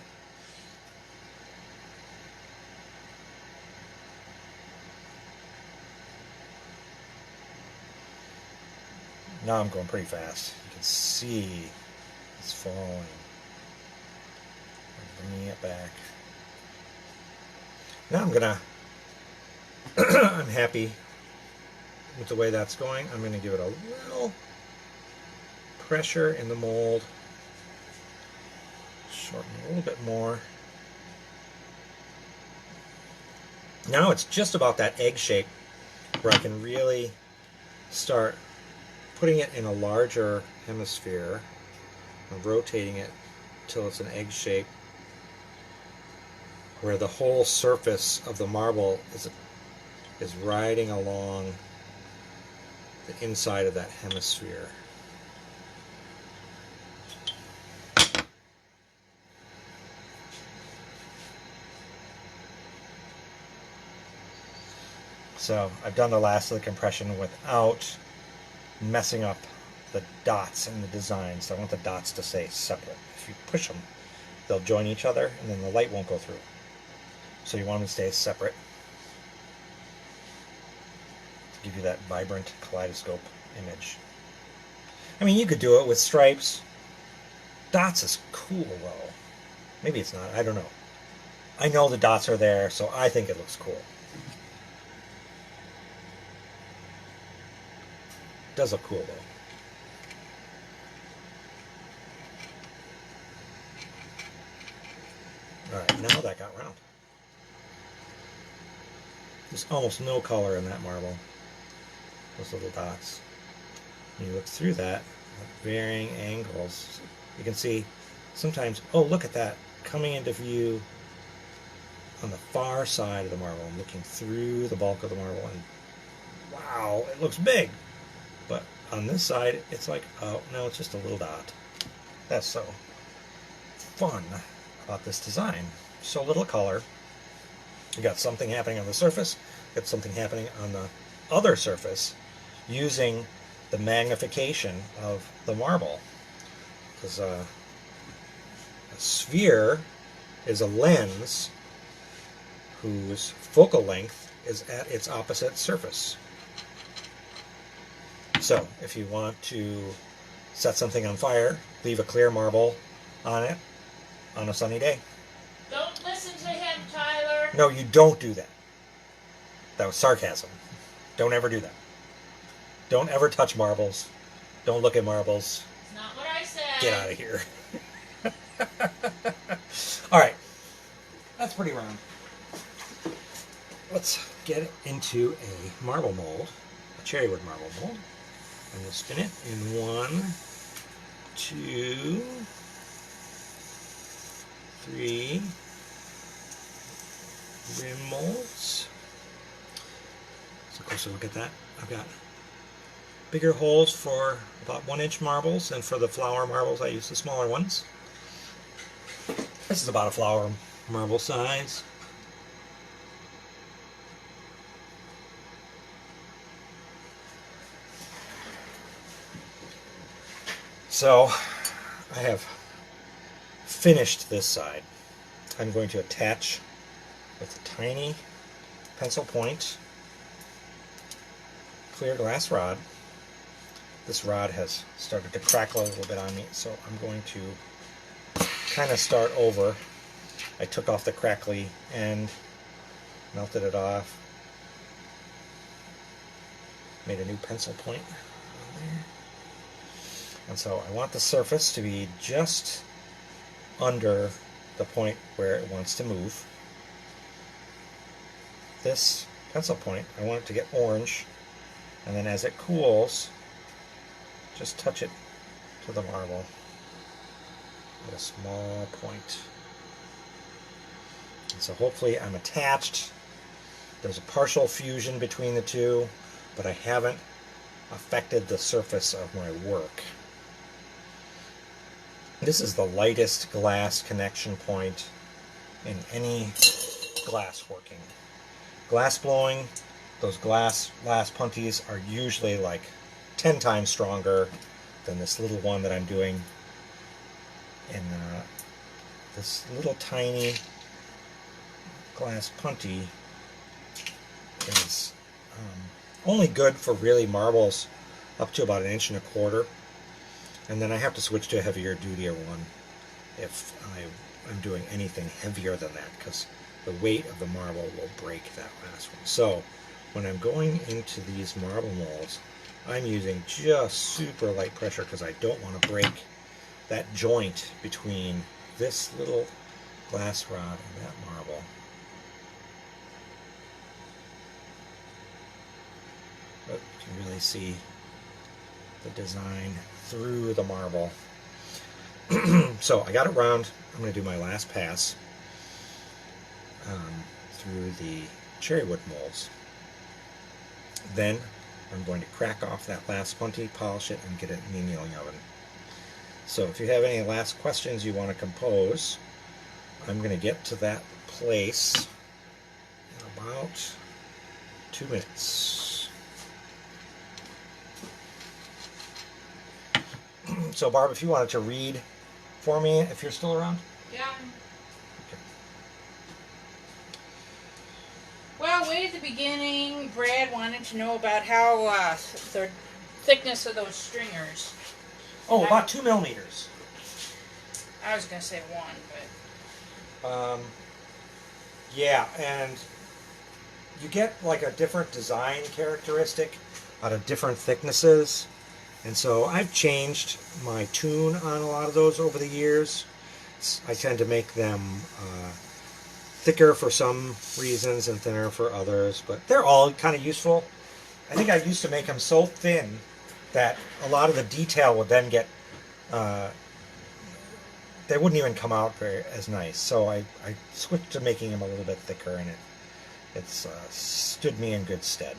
Now I'm going pretty fast. You can see it's falling. I'm bringing it back. Now I'm happy with the way that's going. I'm going to give it a little pressure in the mold, shorten a little bit more. Now it's just about that egg shape where I can really start putting it in a larger hemisphere and rotating it till it's an egg shape where the whole surface of the marble is riding along the inside of that hemisphere. So I've done the last of the compression without messing up the dots in the design. So I want the dots to stay separate. If you push them, they'll join each other and then the light won't go through. So you want them to stay separate to give you that vibrant kaleidoscope image. I mean, you could do it with stripes. Dots is cool though. Maybe it's not, I don't know. I know the dots are there, so I think it looks cool. Does look cool though. Alright, now that got round. There's almost no color in that marble. Those little dots. When you look through that at varying angles, you can see sometimes, oh, look at that, coming into view on the far side of the marble. I'm looking through the bulk of the marble, and wow, it looks big. But on this side, it's like, oh, no, it's just a little dot. That's so fun about this design. So little color. You got something happening on the surface, you got something happening on the other surface using the magnification of the marble. Because a sphere is a lens whose focal length is at its opposite surface. So if you want to set something on fire, leave a clear marble on it on a sunny day. Don't listen to him, Tyler. No, you don't do that. That was sarcasm. Don't ever do that. Don't ever touch marbles. Don't look at marbles. It's not what I said. Get out of here. Alright. That's pretty round. Let's get it into a marble mold, a cherrywood marble mold. I'm going to spin it in 1, 2, 3 rim molds. So a closer look at that. I've got bigger holes for about 1-inch marbles, and for the flower marbles I use the smaller ones. This is about a flower marble size. So I have finished this side. I'm going to attach with a tiny pencil point clear glass rod. This rod has started to crackle a little bit on me, so I'm going to kind of start over. I took off the crackly end, melted it off, made a new pencil point on there. And so I want the surface to be just under the point where it wants to move. This pencil point, I want it to get orange, and then as it cools, just touch it to the marble at a small point. And so hopefully I'm attached. There's a partial fusion between the two, but I haven't affected the surface of my work. This is the lightest glass connection point in any glass working. Glass blowing, those glass punties are usually like 10 times stronger than this little one that I'm doing. And this little tiny glass punty is only good for really marbles up to about 1.25 inches. And then I have to switch to a heavier duty one if I'm doing anything heavier than that, because the weight of the marble will break that last one. So when I'm going into these marble molds, I'm using just super light pressure because I don't want to break that joint between this little glass rod and that marble. But you can really see the design through the marble. So I got it round. I'm going to do my last pass through the cherrywood molds. Then I'm going to crack off that last punty, polish it, and get it in the annealing oven. So if you have any last questions you want to compose, I'm going to get to that place in about 2 minutes. So Barb, if you wanted to read for me, if you're still around. Yeah. Okay. Well, way at the beginning, Brad wanted to know about how the thickness of those stringers. Oh, about 2 millimeters. I was going to say 1, but... Yeah, and you get like a different design characteristic out of different thicknesses. And so I've changed my tune on a lot of those over the years. sides. I tend to make them thicker for some reasons and thinner for others, but they're all kind of useful. I think I used to make them so thin that a lot of the detail would then get, they wouldn't even come out very as nice. So I switched to making them a little bit thicker, and it's stood me in good stead.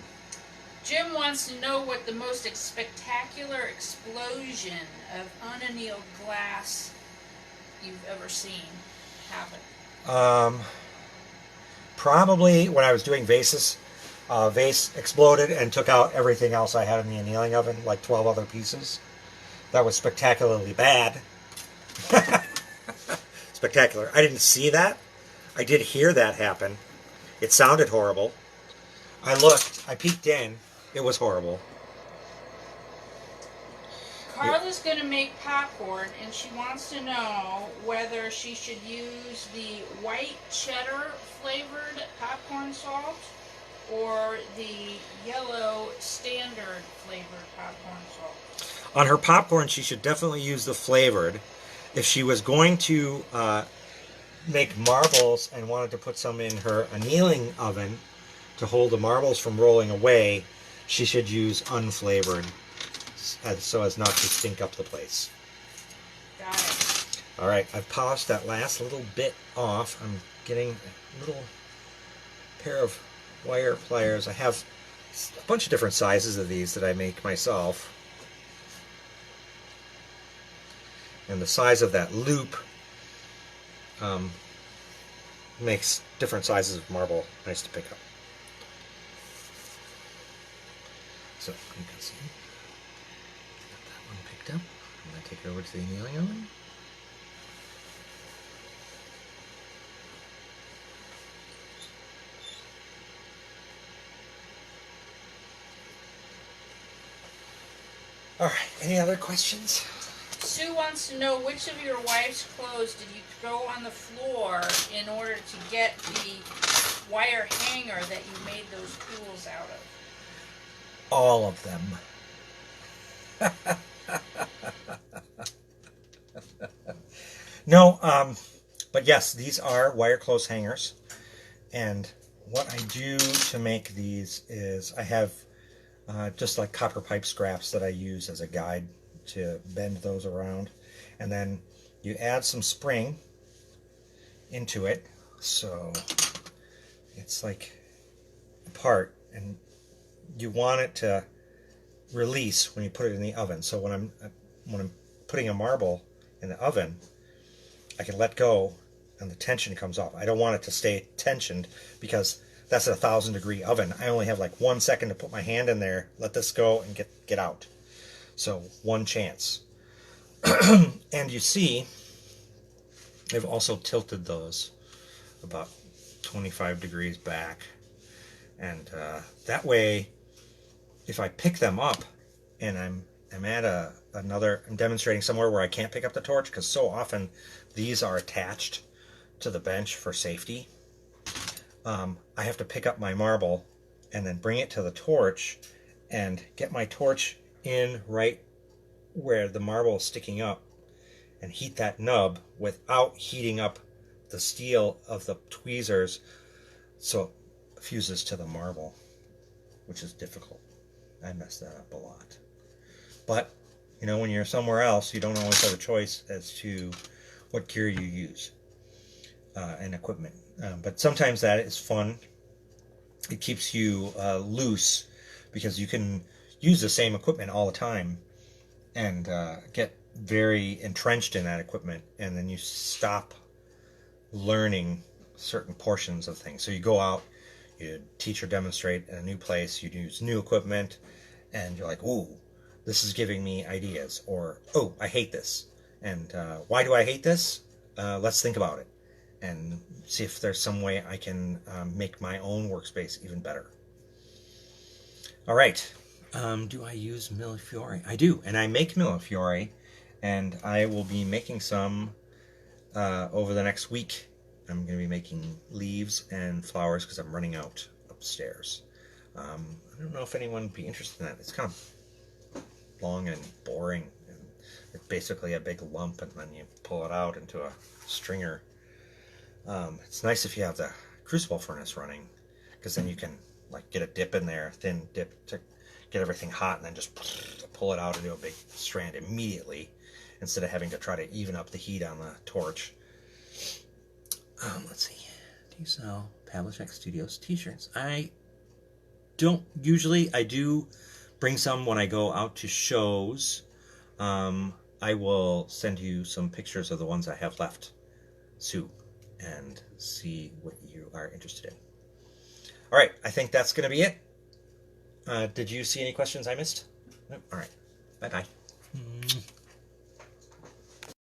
Jim wants to know what the most spectacular explosion of unannealed glass you've ever seen happen. Probably when I was doing vases. Vase exploded and took out everything else I had in the annealing oven, like 12 other pieces. That was spectacularly bad. Spectacular. I didn't see that. I did hear that happen. It sounded horrible. I looked. I peeked in. It was horrible. Carla's going to make popcorn, and she wants to know whether she should use the white cheddar flavored popcorn salt or the yellow standard flavored popcorn salt. On her popcorn, she should definitely use the flavored. If she was going to make marbles and wanted to put some in her annealing oven to hold the marbles from rolling away, she should use unflavored so as not to stink up the place. Got it. All right, I've polished that last little bit off. I'm getting a little pair of wire pliers. I have a bunch of different sizes of these that I make myself. And the size of that loop makes different sizes of marble nice to pick up. So you can see, got that one picked up. I'm going to take it over to the annealing oven. All right, any other questions? Sue wants to know which of your wife's clothes did you throw on the floor in order to get the wire hanger that you made those tools out of? All of them. No, but yes, these are wire clothes hangers. And what I do to make these is I have just like copper pipe scraps that I use as a guide to bend those around. And then you add some spring into it. So it's like apart, and you want it to release when you put it in the oven. So when I'm putting a marble in the oven, I can let go and the tension comes off. I don't want it to stay tensioned because that's a 1,000-degree oven. I only have like 1 second to put my hand in there, let this go, and get out. So one chance. And you see, I've also tilted those about 25 degrees back. And that way, if I pick them up and I'm at I'm demonstrating somewhere where I can't pick up the torch, because so often these are attached to the bench for safety. I have to pick up my marble and then bring it to the torch and get my torch in right where the marble is sticking up and heat that nub without heating up the steel of the tweezers so it fuses to the marble, which is difficult. I messed that up a lot. But, you know, when you're somewhere else, you don't always have a choice as to what gear you use and equipment. But sometimes that is fun. It keeps you loose because you can use the same equipment all the time and get very entrenched in that equipment, and then you stop learning certain portions of things. So you go out, you teach or demonstrate in a new place, you use new equipment, and you're like, ooh, this is giving me ideas, or, oh, I hate this. And why do I hate this? Let's think about it and see if there's some way I can make my own workspace even better. All right. Do I use Millefiori? I do, and I make Millefiori, and I will be making some over the next week. I'm going to be making leaves and flowers because I'm running out upstairs. I don't know if anyone would be interested in that. It's kind of long and boring, and It's basically a big lump, and then you pull it out into a stringer. It's nice if you have the crucible furnace running, because then you can like get a dip in there, thin dip, to get everything hot, and then just pull it out into a big strand immediately, instead of having to try to even up the heat on the torch. Let's see. Do you sell Pavliscak Studios t-shirts? I don't usually. I do bring some when I go out to shows. I will send you some pictures of the ones I have left, Sue, and see what you are interested in. All right, I think that's going to be it. Did you see any questions I missed? No? All right. Bye-bye.